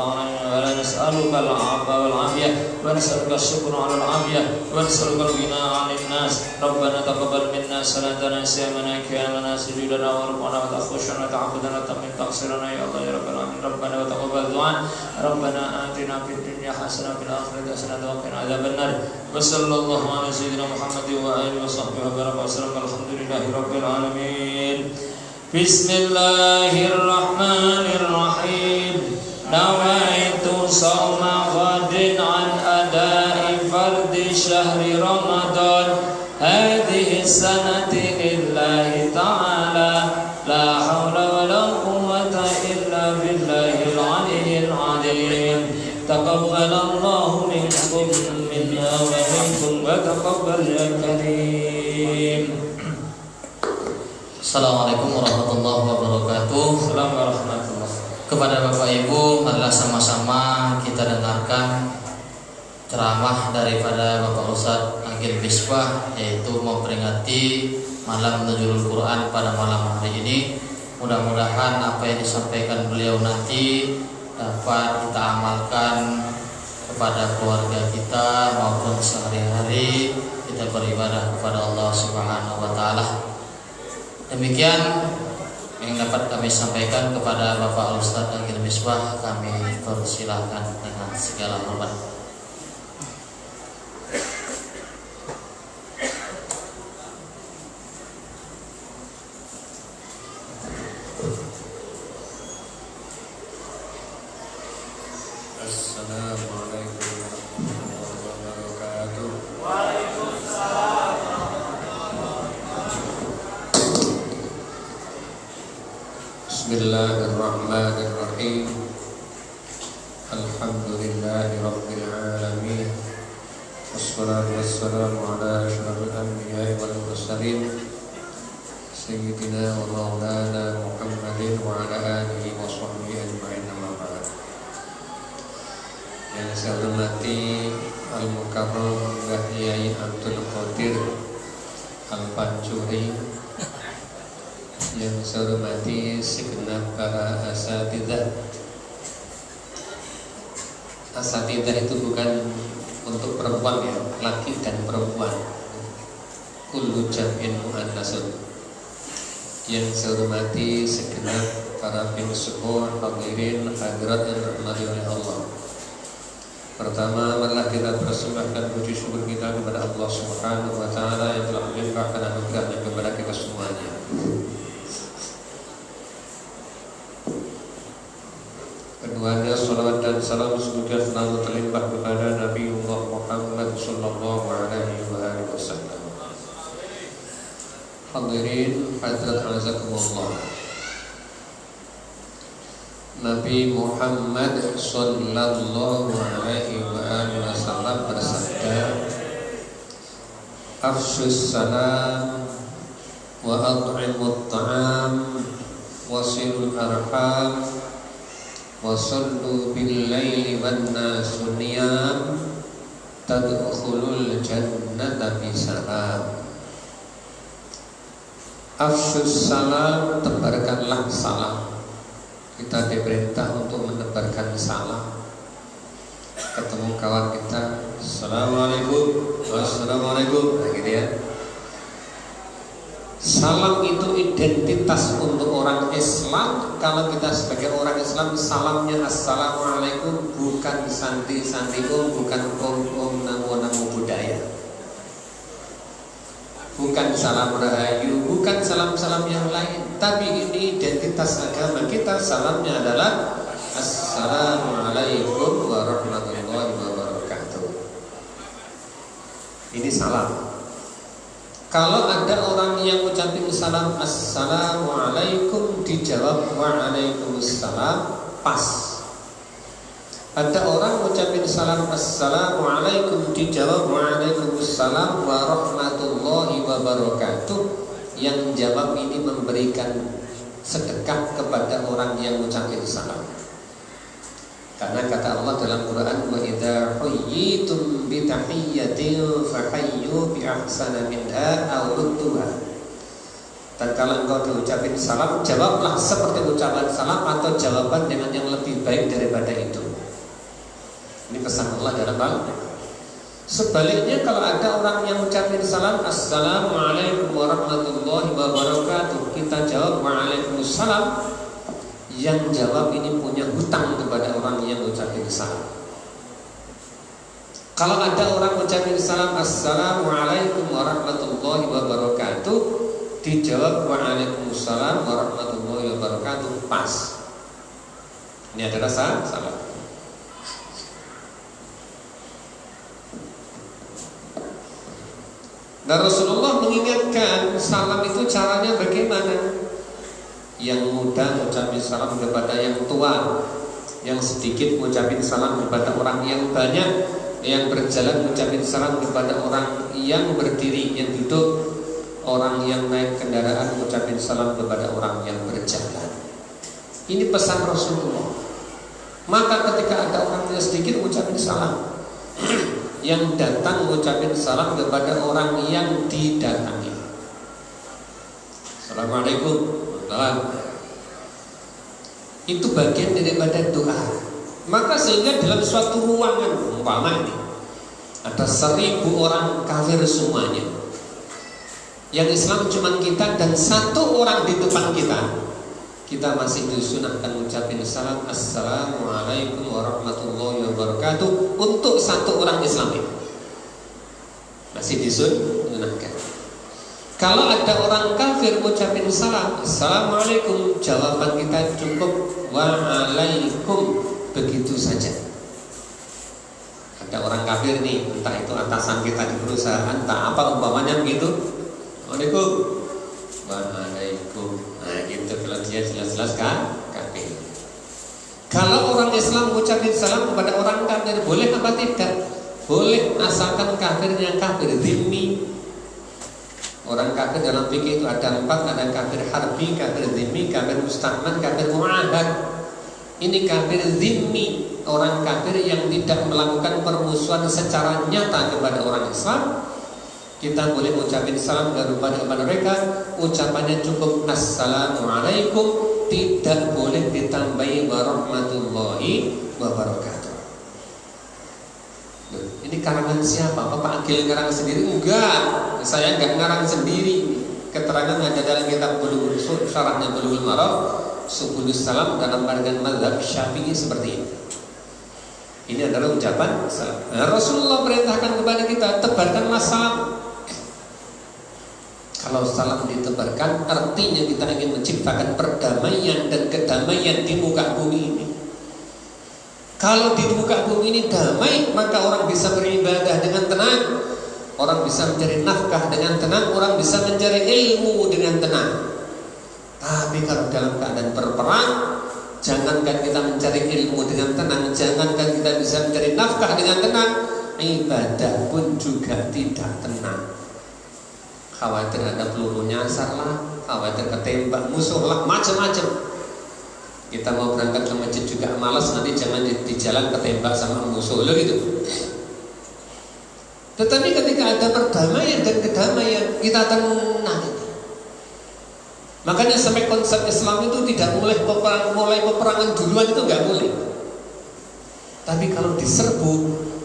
العفو والعافية ونسألك الشكر على العافية ونسألك الغنى عن الناس. ربنا تقبل منا صلاتنا صيامنا قيامنا سجودنا وركوعنا وتخشعنا وتعبدنا وتمم تقصيرنا يا الله يا رب العالمين. ربنا وتقبل دعاء. ربنا آتنا في الدنيا حسنة وفي الآخرة حسنة وقنا عذاب النار. وصلى الله على سيدنا محمد وآله وصحبه وبارك وسلم. الحمد لله رب العالمين. بسم الله الرحمن الرحيم. نويت صوم غد عن أداء فرض شهر رمضان هذه السنة لله تعالى لا حول ولا قوة إلا بالله العلي العظيم. تقبل الله منكم منا ومنكم وتقبل يا كريم. Assalamualaikum warahmatullahi wabarakatuh. Assalamualaikum warahmatullahi. Kepada Bapak Ibu, marilah sama-sama kita dengarkan ceramah daripada Bapak Ustadz Agil Misbah, yaitu memperingati malam Nuzulul Quran pada malam hari ini. Mudah-mudahan apa yang disampaikan beliau nanti dapat kita amalkan kepada keluarga kita maupun sehari-hari kita beribadah kepada Allah Subhanahu wa taala. Demikian yang dapat kami sampaikan kepada Bapak Ustadz Agil Misbah, kami persilahkan dengan segala hormat. Assalamualaikum warahmatullahi wabarakatuh. Waalaikumsalam. Bismillahirrahmanirrahim. Alhamdulillahi rabbil alamin. Wassalatu wassalamu ala asyrafil anbiya'i wal mursalin Sayyidina wa maulana Muhammadin wa ala alihi wa sahbihi ajma'in, amma ba'd. Yang saya hormati Al-Mukarram Yai Abdul Qadir Al-Pancuri, yang saya hormati segenap para asatidzah. Asatidzah itu bukan untuk perempuan ya, laki dan perempuan. Kullu jam'in mu'annasun. Yang saya hormati segenap para pengsuhur, hadirin, hadirat yang dirahmati oleh Allah. Pertama, marilah kita persembahkan puji syukur kita kepada Allah Subhanahu wa taala yang telah melimpahkan anugerahnya kepada kita semuanya. Keduanya salawat dan salam semoga selalu terlimpah kepada Nabiullah Muhammad sallallahu alaihi wasallam. Hadirin hadirat azakumullah. Nabi Muhammad sallallahu alaihi wasallam bersabda, "Afshus salam wa at'imut ta'am wa silul arham wa sallu bil laili wan nasu niyam tadkhulul jannata bisalam." Afshus salam, tebarkanlah salam. Kita diperintah untuk menebarkan salam. Ketemu kawan kita, assalamualaikum, assalamualaikum, nah gitu ya. Salam itu identitas untuk orang Islam. Kalau kita sebagai orang Islam, salamnya assalamualaikum, bukan sandi-sandi bukan om namo budaya, bukan salam rahayu, bukan salam-salam yang lain. Tapi ini identitas agama kita. Salamnya adalah assalamualaikum warahmatullahi wabarakatuh. Ini salam. Kalau ada orang yang ucapin salam assalamualaikum dijawab waalaikumsalam, pas. Ada orang ucapin salam assalamualaikum dijawab waalaikumsalam warahmatullahi wabarakatuh, yang jawab ini memberikan sedekah kepada orang yang ucapin salam. Karena kata Allah dalam Quran, wa idza huyyitum bi tahiyyatin fahayyu bi ahsana minha aw rudduha. Dan kalau engkau diucapin salam, jawablah seperti ucapan salam atau jawaban dengan yang lebih baik daripada itu. Ini pesan Allah dalam Al-Quran. Sebaliknya, kalau ada orang yang ucapin salam assalamualaikum warahmatullahi wabarakatuh, kita jawab waalaikumsalam, yang jawab ini punya hutang kepada orang yang ucapin salam. Kalau ada orang ucapin salam assalamualaikum warahmatullahi wabarakatuh, dijawab waalaikumsalam warahmatullahi wabarakatuh, pas. Ini adalah salam. Dan Rasulullah mengingatkan salam itu caranya bagaimana. Yang muda mengucapkan salam kepada yang tua, yang sedikit mengucapkan salam kepada orang yang banyak, yang berjalan mengucapkan salam kepada orang yang berdiri, yang duduk, orang yang naik kendaraan mengucapkan salam kepada orang yang berjalan. Ini pesan Rasulullah. Maka ketika ada orang yang sedikit mengucapkan salam, yang datang mengucapkan salam kepada orang yang didatangi. Assalamualaikum. Itu bagian daripada doa. Maka sehingga dalam suatu ruangan umpama ini ada 1000 orang kafir semuanya, yang Islam cuma kita dan 1 orang di depan kita masih disunahkan mengucapkan salam Assalamualaikum warahmatullahi wabarakatuh untuk 1 orang Islam itu. Masih disunahkan. Kalau ada orang kafir mengucapkan salam Assalamualaikum, jawaban kita cukup waalaikum, begitu saja. Ada orang kafir nih, entah itu atasan kita di perusahaan, entah apa umpamanya begitu. Assalamualaikum. Waalaikum. Nah gitu, kalau dia jelas-jelas kan kafir. Kalau orang Islam mengucapkan salam kepada orang kafir, boleh apa tidak? Boleh, asalkan kafirnya kafir zimmi. Orang kafir dalam fikih itu ada 4, ada kafir harbi, kafir zimmi, kafir musta'man, kafir mu'ahad. Ini kafir zimmi, orang kafir yang tidak melakukan permusuhan secara nyata kepada orang Islam. Kita boleh mengucapkan salam kepada mereka, ucapannya cukup Assalamualaikum, tidak boleh ditambahi warahmatullahi wabarakatuh. Ini karangan siapa? Bapak Agil ngarang sendiri? Enggak, saya enggak ngarang sendiri. Keterangan ada dalam kitab Bulughul Syarahnya Bulughul Maram, Subulus Salam dalam pandangan mazhab Syafi'i seperti ini. Ini adalah ucapan salam. Nah, Rasulullah perintahkan kepada kita, tebarkanlah salam. Kalau salam ditebarkan, artinya kita ingin menciptakan perdamaian dan kedamaian di muka bumi ini. Kalau di muka bumi ini damai, maka orang bisa beribadah dengan tenang, orang bisa mencari nafkah dengan tenang, orang bisa mencari ilmu dengan tenang. Tapi kalau dalam keadaan berperang, jangankan kita mencari ilmu dengan tenang, jangankan kita bisa mencari nafkah dengan tenang, ibadah pun juga tidak tenang. Khawatir ada peluru nyasar lah, khawatir ketembak musuh lah, macam-macam. Kita mau berangkat ke masjid juga malas, nanti jangan di jalan ketembak sama musuh lo gitu. Tetapi ketika ada perdamaian dan kedamaian, kita tenang. Makanya sampai konsep Islam itu tidak mulai peperangan duluan, itu nggak boleh. Tapi kalau diserbu,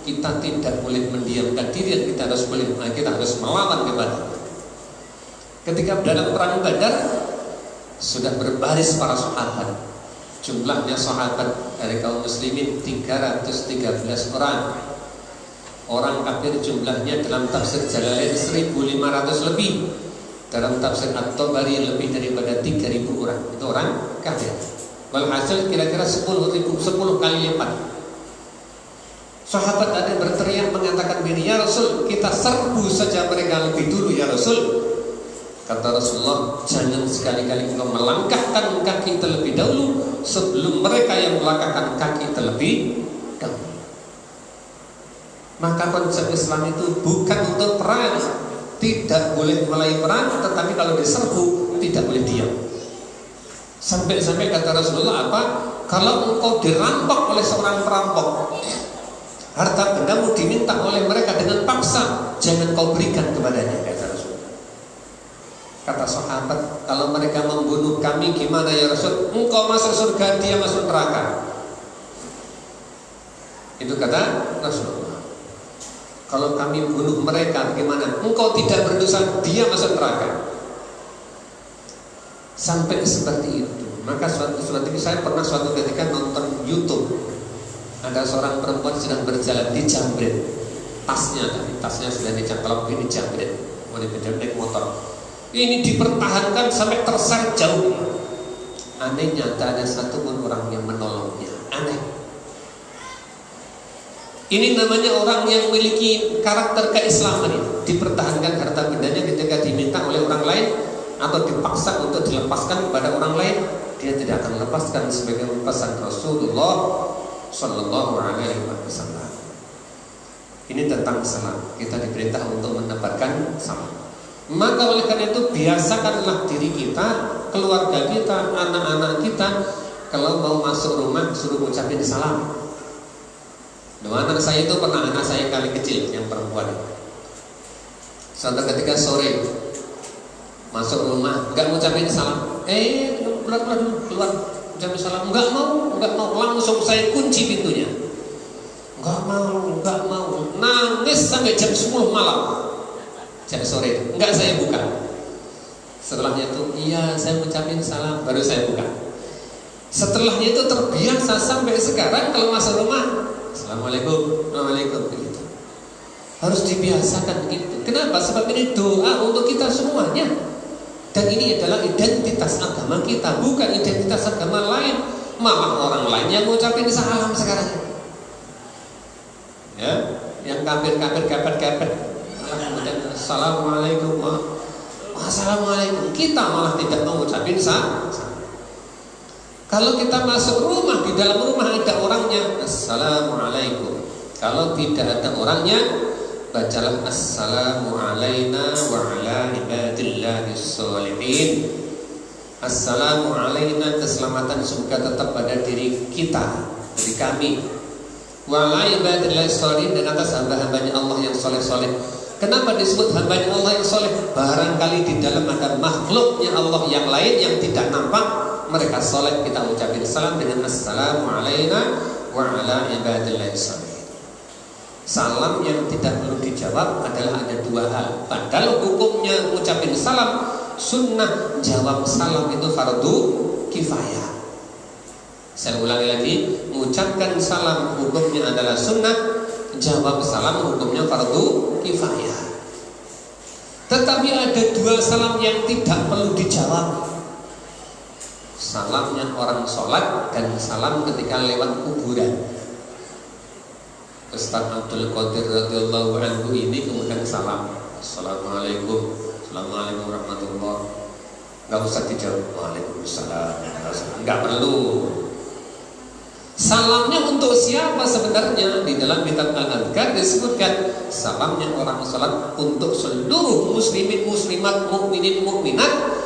kita tidak boleh mendiamkan diri, kita harus melawan kepada. Ketika dalam perang Badar sudah berbaris para sahabat. Jumlahnya sahabat dari kaum muslimin 313 orang. Orang kafir jumlahnya dalam tafsir Jalalain 1.500 lebih. Dalam tafsir At-Tabari lebih daripada 3.000 orang. Itu orang kafir. Walhasil kira-kira 10 kali lipat. Sahabat ada yang berteriak mengatakan begini, ya Rasul, kita serbu saja mereka lebih dulu ya Rasul. Kata Rasulullah, jangan sekali-kali engkau melangkahkan kaki terlebih dahulu sebelum mereka yang melangkahkan kaki terlebih dahulu. Maka konsep Islam itu bukan untuk perang, tidak boleh mulai perang, tetapi kalau diserbu tidak boleh diam. Sampai-sampai kata Rasulullah apa? Kalau engkau dirampok oleh seorang perampok, harta bendamu diminta oleh mereka dengan paksa, jangan kau berikan kepadanya, kata Rasulullah. Kata sahabat, kalau mereka membunuh kami gimana ya Rasul? Engkau masuk surga, dia masuk neraka. Itu kata Rasulullah. Kalau kami bunuh mereka gimana? Engkau tidak berdosa, dia masuk neraka. Sampai seperti itu. Maka suatu ketika saya pernah suatu ketika nonton YouTube, ada seorang perempuan sedang berjalan di jambret, tasnya sudah dicangklok, ini jambret, mau naik motor. Ini dipertahankan sampai terseret jauh. Anehnya tak ada satupun orang yang menolongnya. Aneh. Ini namanya orang yang memiliki karakter keislaman ini. Dipertahankan harta bendanya ketika diminta oleh orang lain atau dipaksa untuk dilepaskan kepada orang lain, dia tidak akan lepaskan sebagai pesan Rasulullah Sallallahu Alaihi Wasallam. Ini tentang salam. Kita diperintah untuk menebarkan salam. Maka oleh karena itu biasakanlah diri kita, keluarga kita, anak-anak kita, kalau mau masuk rumah suruh ucapin salam. Anak saya itu pernah, anak saya yang paling kecil, yang perempuan. Suatu ketika sore masuk rumah, nggak ngucapin salam. Keluar ucapin salam, nggak mau, langsung saya kunci pintunya. Nggak mau, nangis sampai jam 10 malam. Jam sore, nggak saya buka. Setelahnya itu, iya saya ucapin salam, baru saya buka. Setelahnya itu terbiasa sampai sekarang kalau masuk rumah, assalamualaikum, waalaikumsalam, begitu. Harus dibiasakan begitu. Kenapa? Sebab ini doa untuk kita semuanya. Dan ini adalah identitas agama kita, bukan identitas agama lain. Malah orang lain yang mengucapin salam sekarang. Ya, yang kafir-kafir gepet-gepet. Assalamualaikum, assalamualaikum. Kita malah tidak mau ucapin salam. Kalau kita masuk rumah, di dalam rumah ada orangnya, assalamualaikum. Kalau tidak ada orangnya, bacalah assalamu alaina wa ala ibadillahis sholihin. Assalamu alaina, keselamatan semoga tetap pada diri kita, dari kami. Wa ala ibadillahis sholihin, dan atas hamba-hambanya Allah yang soleh-soleh. Kenapa disebut hambanya Allah yang soleh? Barangkali di dalam ada makhluknya Allah yang lain yang tidak nampak, mereka soleh, kita ucapin salam dengan assalamu alaina wa ala ibadillahis sholihin. Salam yang tidak perlu dijawab adalah ada dua hal. Padahal hukumnya ucapin salam sunnah, jawab salam itu fardu kifayah. Saya ulangi lagi, mengucapkan salam hukumnya adalah sunnah, jawab salam hukumnya fardu kifayah. Tetapi ada dua salam yang tidak perlu dijawab. Salamnya orang sholat dan salam ketika lewat kuburan. Ustaz Abdul Qadir radhiyallahu anhu ini kemudian salam, assalamualaikum, assalamualaikum warahmatullahi. Nggak usah dijawab, waalaikumsalam. Nggak perlu. Salamnya untuk siapa sebenarnya? Di dalam kitab Al-Adhkar disebutkan salamnya orang salat untuk seluruh muslimin muslimat, mukminin mukminat,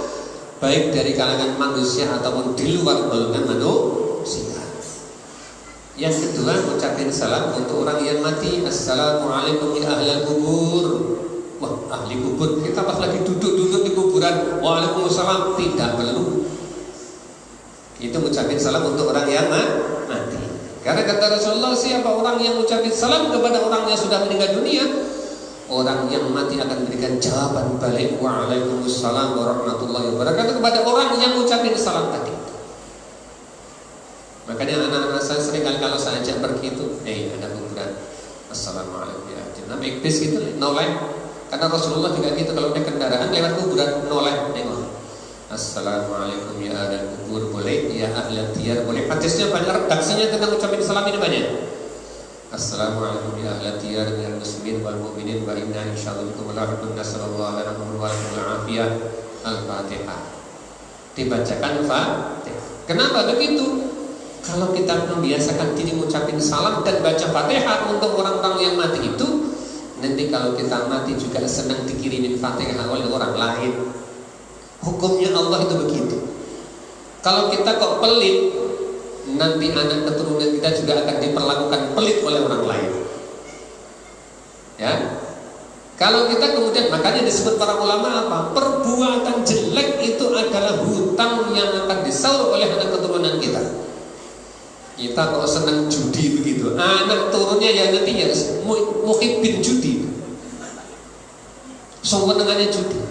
baik dari kalangan manusia ataupun di luar golongan manusia. Yang kedua, ucapin salam untuk orang yang mati. Assalamualaikum ya ahlal kubur. Wah, ahli kubur, kita pas lagi duduk-duduk di kuburan, waalaikumsalam, tidak perlu. Itu ucapin salam untuk orang yang mati. Karena kata Rasulullah, siapa orang yang ucapin salam kepada orang yang sudah meninggal dunia, orang yang mati akan memberikan jawaban balik, waalaikumsalam warahmatullahi wabarakatuh, kepada orang yang ucapin salam tadi. Makanya anak-anak saya sering kali kalau saya ajak pergi itu, ada kuburan, assalamualaikum ya, naik bis gitu, noleh. Karena Rasulullah juga gitu, kalau naik kendaraan lewat kuburan, noleh, nengok. Assalamualaikum ya ahlal kubur, boleh, ya ahlal diyar, boleh. Hadisnya banyak, redaksinya tentang ucapin salam ini banyak. Assalamualaikum ya ahlal diyar minal muslimin wal mu'minin wa inna insyaallah bikum lahiqun, nasallallahu alaihi wa sallam. Al-Fatihah. Dibacakan Fatihah. Kenapa begitu? Kalau kita membiasakan diri mengucapin salam dan baca Fatihah untuk orang-orang yang mati itu, nanti kalau kita mati juga senang dikirimin Fatihah oleh orang lain. Hukumnya Allah itu begitu. Kalau kita kok pelit, nanti anak keturunan kita juga akan diperlakukan pelit oleh orang lain. Ya. Kalau kita kemudian, makanya disebut para ulama apa? Perbuatan jelek itu adalah hutang yang akan disaur oleh anak keturunan kita. Kita kalau senang judi begitu, anak turunnya ya nanti ya muhibbin judi, senengannya judi.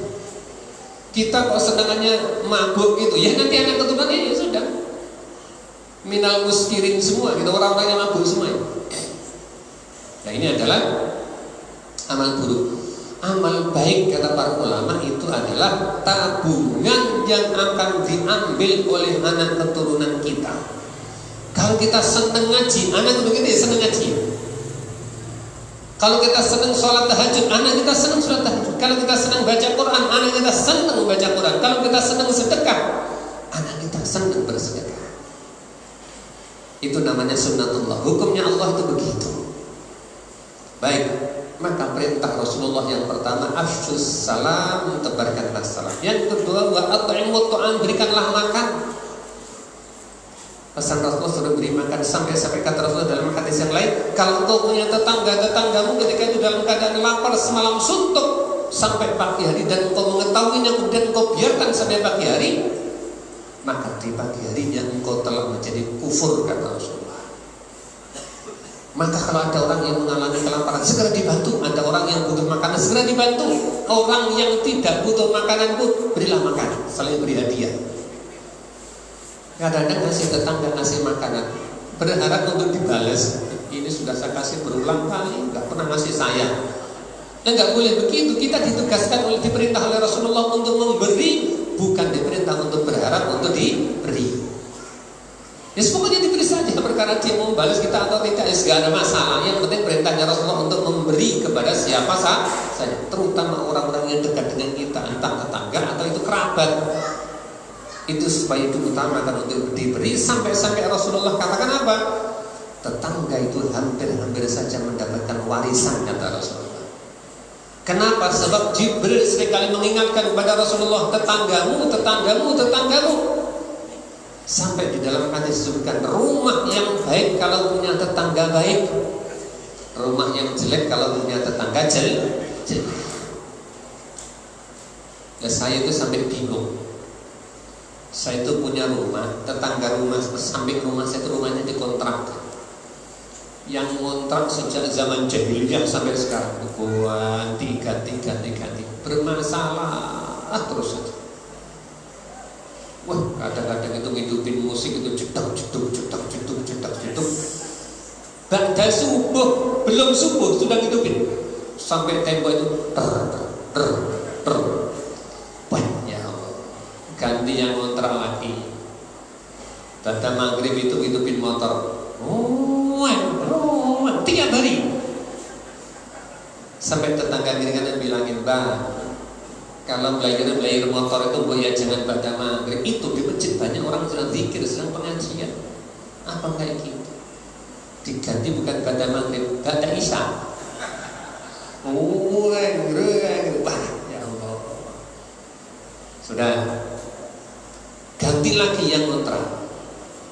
Kita kok senangannya mabuk gitu, ya nanti anak keturunannya ya sudah minal muskirin semua, gitu, orang-orang yang mabuk semua. Nah ini adalah amal buruk. Amal baik kata para ulama itu adalah tabungan yang akan diambil oleh anak keturunan kita. Kalau kita senang ngaji, anak itu kita senang ngaji. Kalau kita senang sholat tahajud, anak kita senang sholat tahajud. Kalau kita senang baca Quran, anak kita senang membaca Quran. Kalau kita senang sedekah, anak kita senang bersedekah. Itu namanya sunnatullah. Hukumnya Allah itu begitu. Baik. Maka perintah Rasulullah yang pertama, afshus salam, tebarkanlah salam. Yang kedua, wa at'imut ta'am, berikanlah makan. Pesan Rasulullah sudah beri makan, sampai kata Rasulullah dalam hadis yang lain, kalau engkau punya tetanggamu ketika itu dalam keadaan lapar semalam suntuk sampai pagi hari dan engkau mengetahuinya kemudian engkau biarkan sampai pagi hari, maka di pagi harinya engkau telah menjadi kufur, kata Rasulullah. Maka kalau ada orang yang mengalami kelaparan, segera dibantu. Ada orang yang butuh makanan, segera dibantu. Orang yang tidak butuh makanan pun berilah makan, saling beri hadiah. Kadang-kadang ngasih tetangga, ngasih makanan, berharap untuk dibalas. Ini sudah saya kasih berulang kali, nggak pernah ngasih saya. Dan nggak boleh begitu. Kita ditugaskan diperintah oleh Rasulullah untuk memberi, bukan diperintah untuk berharap untuk diberi. Ya pokoknya diberi saja, perkara dia mau membalas kita atau tidak, ya gak ada masalah. Yang penting perintahnya Rasulullah untuk memberi kepada siapa saja, terutama orang-orang yang dekat dengan kita, entah tetangga atau itu kerabat. Itu supaya itu utamakan untuk diberi. Sampai Rasulullah katakan apa? Tetangga itu hampir saja mendapatkan warisan, kata Rasulullah. Kenapa? Sebab Jibril seringkali mengingatkan kepada Rasulullah, tetanggamu. Sampai di dalam hadis disebutkan, rumah yang baik kalau punya tetangga baik, rumah yang jelek kalau punya tetangga jelek. Ya, saya itu sampai bingung. Saya itu punya rumah, tetangga rumah samping rumah saya itu rumahnya dikontrak. Yang ngontrak sejak zaman jahiliyah sampai sekarang, ganti, bermasalah terus saja. Wah, kadang-kadang itu ngidupin musik itu jeduk. Ba'da subuh, belum subuh sudah ngidupin. Sampai tembok itu Wah, ya Allah. Ganti yang ngontrak lagi. Tanda maghrib itu ngidupin motor. Tiap hari. Sampai tetangga kiri kanan bilangin, "Bang, kalau belajar motor itu ya jangan pada maghrib." Itu di masjid banyak orang sedang zikir, sedang pengajian. Apa kayak gitu? Diganti bukan pada maghrib, pada isya. Wah, ya Allah. Sudah. Ganti lagi yang kontrak.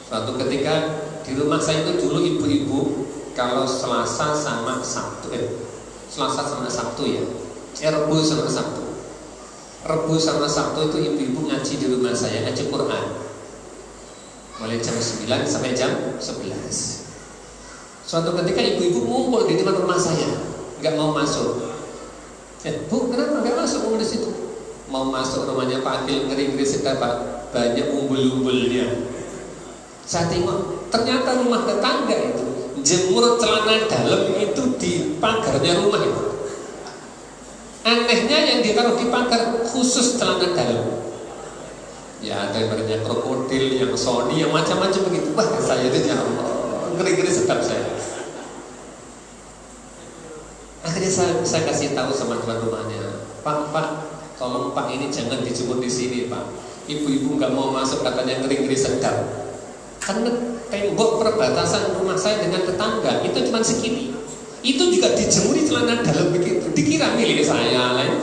Suatu ketika di rumah saya itu dulu ibu-ibu kalau Selasa sama Sabtu ya, Rebu sama Sabtu. Rebu sama Sabtu itu ibu-ibu ngaji di rumah saya, ngaji Quran mulai jam 9 sampai jam 11. Suatu ketika ibu-ibu ngumpul di depan rumah saya, nggak mau masuk. Bu, kenapa nggak masuk di situ? Mau masuk rumahnya Pak Akil, ngeri-ngeri sedapa, banyak umbul-umbulnya. Saya tengok, ternyata rumah tetangga itu jemur celana dalam itu di pagarnya rumah itu. Anehnya yang ditaruh di pagar khusus celana dalam. Ya, ada yang krokodil, yang Sony, yang macam-macam begitu. Wah, saya itu ya Allah, ngeri-ngeri sedap saya. Akhirnya saya kasih tahu sama tuan rumahnya, Pak, tolong Pak, ini jangan dijemur di sini Pak. Ibu-ibu nggak mau masuk, katanya ngeri-ngeri sedap. Karena tembok perbatasan rumah saya dengan tetangga itu cuma segini. Itu juga dijemuri celana dalam begitu. Dikira milik saya, lain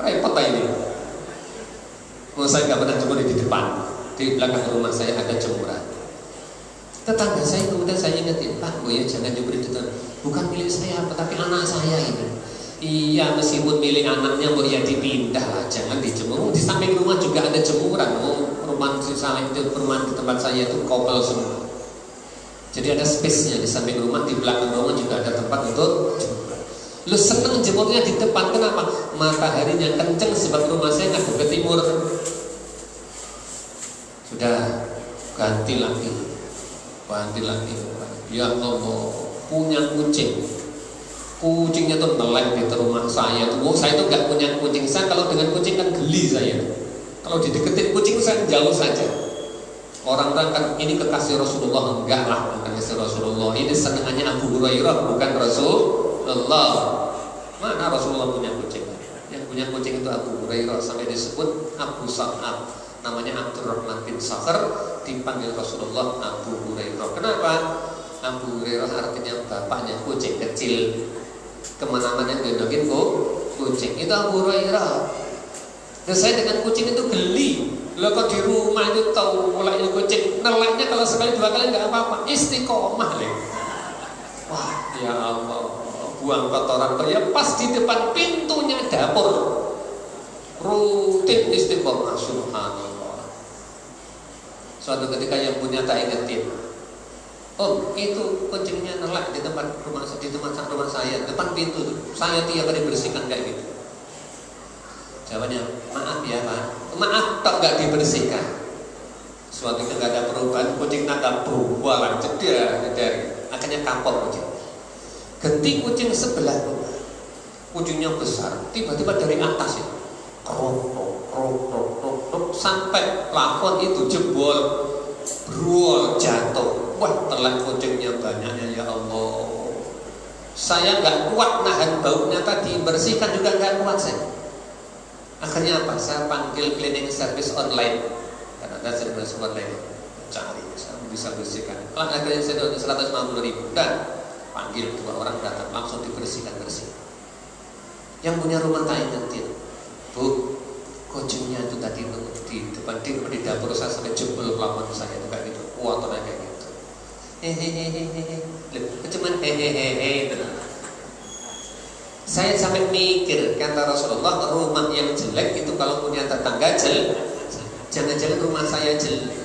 repot ini. Saya nggak pernah jemur di depan. Di belakang rumah saya ada jemuran. Tetangga saya kemudian saya ingetin, Pak, ya jangan jemur di depan. Bukan milik saya, tapi anak saya ini. Iya, meskipun milik anaknya, ya dipindah lah, jangan dijemur. Di samping rumah juga ada jemuran. Rumah di tempat saya itu kopel semua. Jadi ada space-nya di samping rumah, di belakang rumah juga ada tempat untuk jemur. Lu seneng jemurnya di depan, kenapa? Mataharinya kenceng sebab rumah saya nggak ke timur. Sudah ganti lagi. Ya Allah, punya kucingnya tuh melek di rumah saya tuh. Saya tuh nggak punya kucing. Saya kalau dengan kucing kan geli saya. Kalau dideketin kucing saya jauh saja. Orang-orang kan ini kekasih Rasulullah, enggak lah, kekasih Rasulullah. Ini senengannya Abu Hurairah, bukan Rasulullah. Mana Rasulullah punya kucing? Yang punya kucing itu Abu Hurairah, sampai disebut Abu Sa'ab. Namanya Abdurrahman bin Sakhr, dipanggil Rasulullah Abu Hurairah. Kenapa? Abu Hurairah artinya bapaknya kucing kecil. kemana-mana gendongin kucing. Itu Abu Hurairah. Dan saya dengan kucing itu geli. Lo kok di rumah itu tahu mulainya kucing, neleknya kalau sekali dua kali nggak apa-apa, istiqomah deh. Wah, ya Allah, buang kotoran ya pas di depan pintunya dapur. Rutin istiqomah, subhanallah. Suatu ketika yang punya tak ingetin, Om, itu kucingnya nelak di tempat rumah saya, depan pintu tuh. Saya tiap hari bersihkan kayak gitu. Jawabannya, maaf ya Pak, maaf tak nggak dibersihkan. Suatu ketika nggak ada perubahan, kucing nakal bualan cedera, akhirnya kapok kucing. Ganti kucing sebelah rumah, kucingnya besar, tiba-tiba dari atas itu krok sampai plafon itu jebol, brol jatuh. Wah, telan kucingnya banyaknya, ya Allah. Saya nggak kuat nahan baunya tadi, bersihkan juga nggak kuat saya. Akhirnya apa? Saya panggil cleaning service online, karena ada service online, cari saya bisa bersihkan. Akhirnya saya dapat 150.000 dan panggil 2 orang datang langsung dibersihkan bersih. Yang punya rumah tak ingetin, Bu, kucingnya itu tadi di depan di dapur saya sampai jebol plafon saya itu kayak gitu, kuatannya kayak gitu. Cuman hehehe. Saya sampai mikir, kata Rasulullah, rumah yang jelek itu kalau punya tetangga jelek, jangan-jangan rumah saya jelek.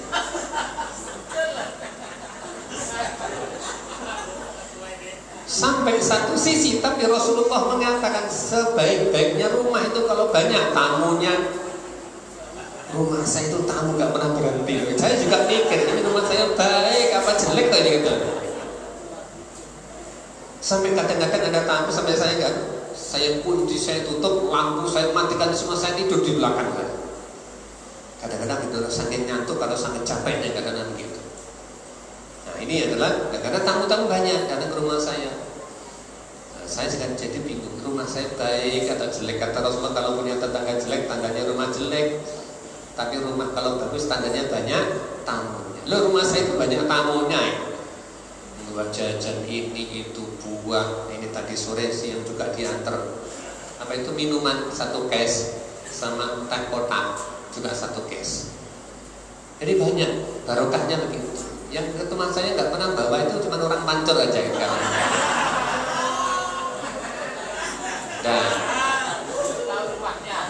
Sampai satu sisi, tapi Rasulullah mengatakan sebaik-baiknya rumah itu kalau banyak tamunya. Rumah saya itu tamu gak pernah berhenti. Saya juga mikir, ini rumah saya baik apa jelek tadi gitu. Sampai kadang-kadang ada tamu sampai saya kunci, saya tutup lampu, saya matikan semua, saya tidur di belakang saya. Kadang-kadang itu saking ngantuk, kalau sangat capeknya kadang-kadang begitu. Nah ini adalah karena tamu-tamu banyak datang ke rumah saya. Saya juga jadi bingung, rumah saya baik atau jelek. Kata Rasulullah, kalau punya tetangga jelek, tandanya rumah jelek. Tapi rumah kalau bagus, tandanya banyak tamunya. Loh, rumah saya itu banyak tamunya ya. Buat jajan ini itu buah. Ini tadi sore sih yang juga diantar apa itu minuman 1 case sama teh kotak juga 1 case. Jadi banyak, barokahnya begitu. Yang teman saya nggak pernah bawa itu cuma orang pancur aja gitu kan. Dan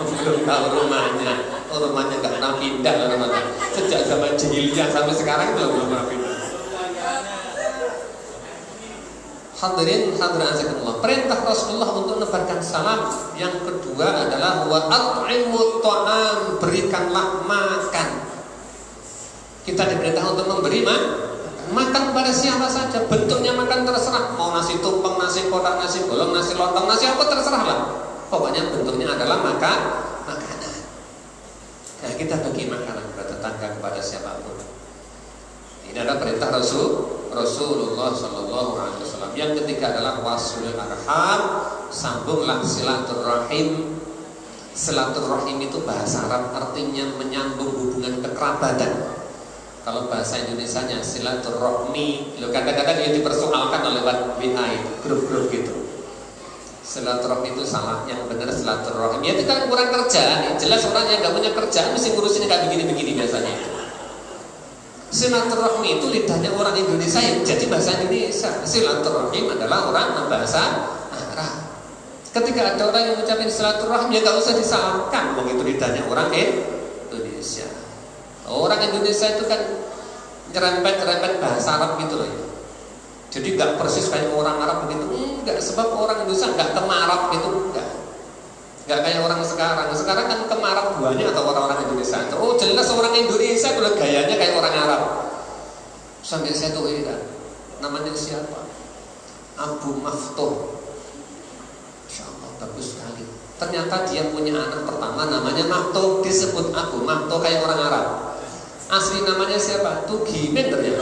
belum tahu rumahnya. Oh, rumahnya nggak pernah pindah loh rumahnya. Sejak zaman jahiliyah sampai sekarang belum pernah pindah. Hadirin hadirat azakumullah. Perintah Rasulullah untuk menebarkan salam. Yang kedua adalah wa at'imut ta'am, berikanlah makan. Kita diperintah untuk memberi makan kepada siapa saja. Bentuknya makan terserah. Mau nasi tumpeng, nasi kotak, nasi bolong, nasi lontong, nasi apa terserah lah. Pokoknya bentuknya adalah makanan. Nah, kita bagi makanan kepada tetangga, kepada siapapun. Ini adalah perintah Rasulullah Sallallahu Alaihi Wasallam. Yang ketiga adalah wasulul arham, sambunglah silaturahim. Silaturahim itu bahasa Arab artinya menyambung hubungan kekerabatan. Kalau bahasa Indonesianya silaturahmi, kadang-kadang itu dipersoalkan oleh WA, grup-grup gitu. Silaturahmi itu salah, yang benar silaturahim. Ya itu kan kurang kerjaan. Jelas orang yang nggak punya kerjaan mesti ngurusin kayak begini-begini biasanya itu. Silaturahmi itu lidahnya orang Indonesia yang jadi bahasa Indonesia. Silaturahim adalah orang bahasa Arab. Ketika ada orang yang mengucapkan silaturahim, ya nggak usah disalahkan, begitu lidahnya orang Indonesia. Orang Indonesia itu kan nyerempet bahasa Arab gitu loh ya. Jadi nggak persis kayak orang Arab begitu, enggak. Sebab orang Indonesia nggak kemarap gitu, enggak kayak orang sekarang. Sekarang kan kemarap banyak atau orang-orang Indonesia. Oh jelas orang Indonesia kalau gayanya kayak orang Arab. Sampai saya tuh heran, namanya siapa? Abu Maftuh. Insya Allah bagus sekali. Ternyata dia punya anak pertama namanya Maftuh, disebut Abu Maftuh kayak orang Arab. Asli namanya siapa? Tugi, bener ya?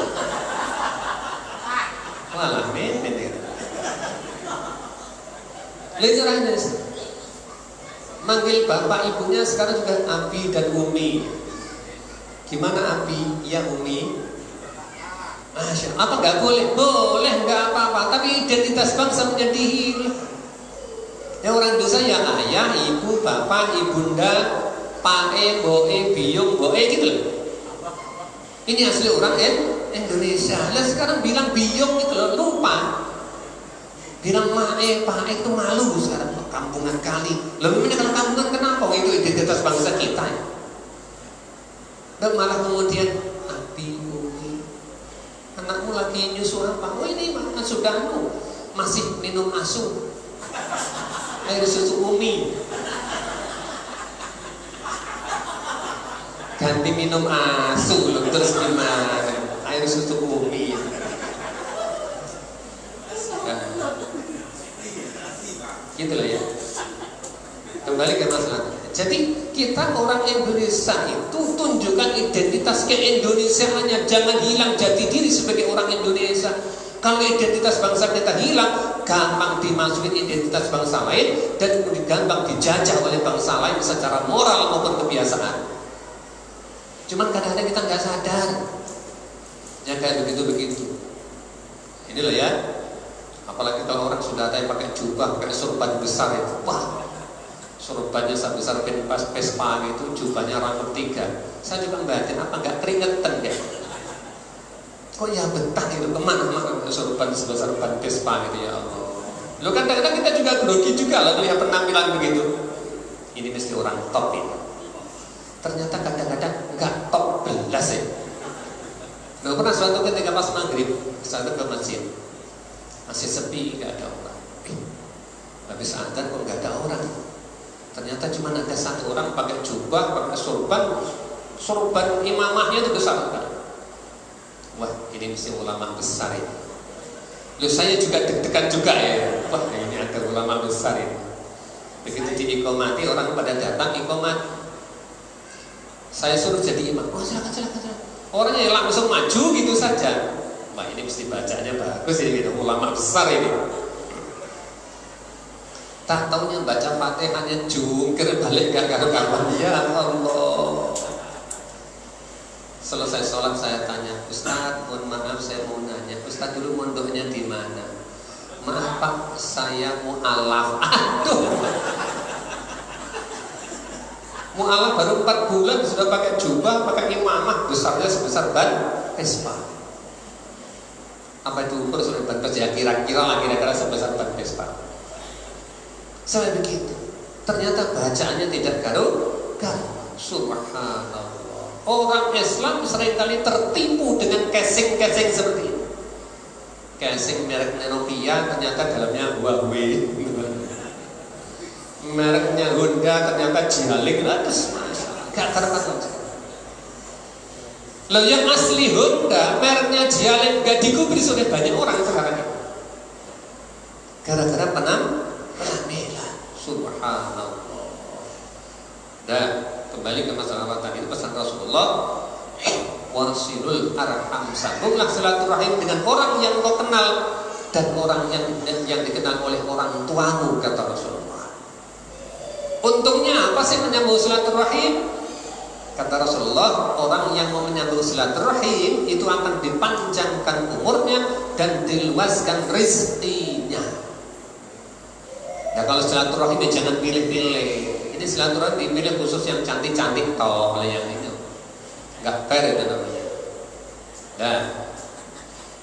Walah, bener ya. Lihat manggil bapak ibunya sekarang sudah Abi dan Umi. Gimana Abi? Ya Umi. Masya, apa nggak boleh? Boleh, nggak apa-apa. Tapi identitas bangsa menjadi hilang. Ya orang Indonesia ya ayah, ibu, bapak, ibunda, pae, boe, biyung, boe gitu loh. Ini asli orang Indonesia. Lah sekarang bilang biyung gitu loh, lupa. Bilang mae, pae itu malu sekarang. Kampungan kali. Lalu ini kalau kampungan kenapa? Itu identitas bangsa kita ya. Dan malah kemudian api, umi, anakmu lagi nyusu apa? Oh ini mana sudah masih minum ASU, air susu umi. Ganti minum ASU loh, terus gimana? Air susu umi. Gitu loh ya. Kembali ke masalah. Jadi kita orang Indonesia itu tunjukkan identitas keindonesiaannya, jangan hilang jati diri sebagai orang Indonesia. Kalau identitas bangsa kita hilang, gampang dimasukin identitas bangsa lain dan kemudian gampang dijajah oleh bangsa lain secara moral maupun kebiasaan. Cuman kadang-kadang kita nggak sadar, ya kayak begitu. Ini loh ya. Apalagi kalau orang sudah ada yang pakai jubah, pakai sorban besar itu, wah. Sorbannya sebesar Vespa itu, jubahnya rambut 3. Saya juga batin, apa nggak keringetan ya? Kok ya betah itu kemana-mana sorban sebesar Vespa gitu ya Allah. Lo kan kadang-kadang kita juga grogi juga lah melihat penampilan begitu. Ini mesti orang top ini. Ternyata kadang-kadang nggak top belas ya. Lo pernah suatu ketika pas maghrib, saya ke masjid, masih sepi, nggak ada orang. Habis azan kok nggak ada orang. Ternyata cuma ada satu orang pakai jubah, pakai sorban imamahnya itu besar sekali. Wah, ini mesti ulama besar ini. Loh, saya juga deg-degan juga ya. Wah, ini ada ulama besar ini. Begitu diikomati, orang pada datang ikomat. Saya suruh jadi imam. Oh, silakan. Orangnya langsung maju gitu saja. Wah, ini mesti bacanya bagus ini, ulama besar ini. Tak taunya baca Fatihahnya jungkir balik gak karuan. Ya Allah. Selesai sholat saya tanya, Ustaz, mohon maaf saya mau nanya, Ustaz dulu mondoknya di mana? Maaf Pak, saya mu'alaf. Aduh. Mu'alaf baru 4 bulan sudah pakai jubah, pakai imamah besarnya sebesar ban Vespa. Apa itu ukur sudah ban Vespa? Ya kira-kira sebesar ban Vespa. Sampai begitu. Ternyata bacaannya tidak garuh-garuh. Subhanallah. Orang Islam seringkali tertipu dengan casing-casing seperti ini. Casing merek Nokia ternyata dalamnya Huawei. Mereknya Honda ternyata Jialing. Terus gak terpaksa. Lalu yang asli Honda mereknya Jialing gak digubris oleh banyak orang sekarang ini. Gara-gara penampilan. Subhanallah. Dan kembali ke masalah tadi, pesan Rasulullah, wasilul arham, sambunglah silaturahim dengan orang yang kau kenal dan orang yang dikenal oleh orang tuamu, kata Rasulullah. Untungnya apa sih menyambung silaturahim? Kata Rasulullah, orang yang mau menyambung silaturahim itu akan dipanjangkan umurnya dan diluaskan rezekinya. Ya kalau silaturahim ya jangan pilih-pilih. Ini silaturahim dipilih khusus yang cantik-cantik toh, oleh yang itu. Enggak fair itu namanya. Nah,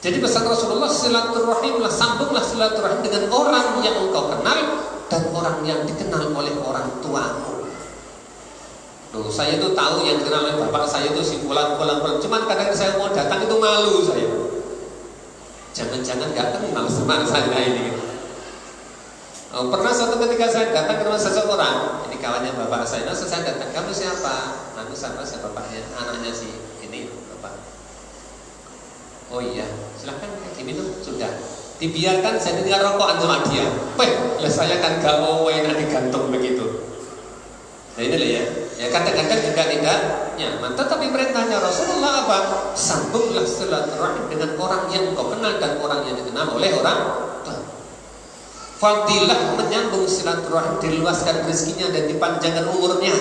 jadi pesan Rasulullah, silaturahimlah, sambunglah silaturahim dengan orang yang engkau kenal dan orang yang dikenal oleh orang tuamu. Loh, saya itu tahu yang dikenal oleh bapak saya itu si fulan. Cuman kadang saya mau datang itu malu saya. Jangan-jangan nggak kenal sama saya ini. Pernah suatu ketika saya datang ke rumah seseorang, ini kawannya bapak saya. Nah, saya datang, kamu siapa? Aku siapa bapaknya, anaknya si ini bapak. Oh iya, silahkan diminum. Sudah, dibiarkan saya dengar rokokan sama dia. Lah saya kan gak mau enak digantung begitu. Nah ini loh ya. Ya kadang-kadang juga tidak nyaman. Tetapi perintahnya Rasulullah apa? Sambunglah silaturahim dengan orang yang kau kenal dan orang yang dikenal oleh orang tua. Fadilah menyambung silaturahim, diluaskan rezekinya dan dipanjangkan umurnya.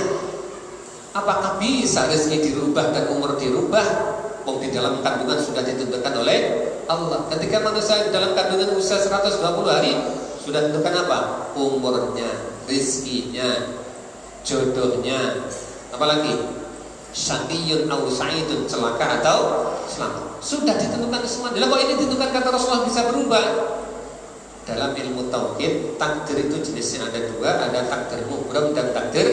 Apakah bisa rezeki dirubah dan umur dirubah? Di dalam kandungan sudah ditentukan oleh Allah. Ketika manusia dalam kandungan usia 120 hari Sudah tentukan apa? Umurnya, rizkinya, jodohnya, apalagi syaqiyun au sa'idun, celaka atau selamat. Sudah ditentukan semua. Lah kok ini ditentukan kata Rasulullah bisa berubah? Dalam ilmu tauhid, takdir itu jenisnya ada dua, ada takdir mubram dan takdir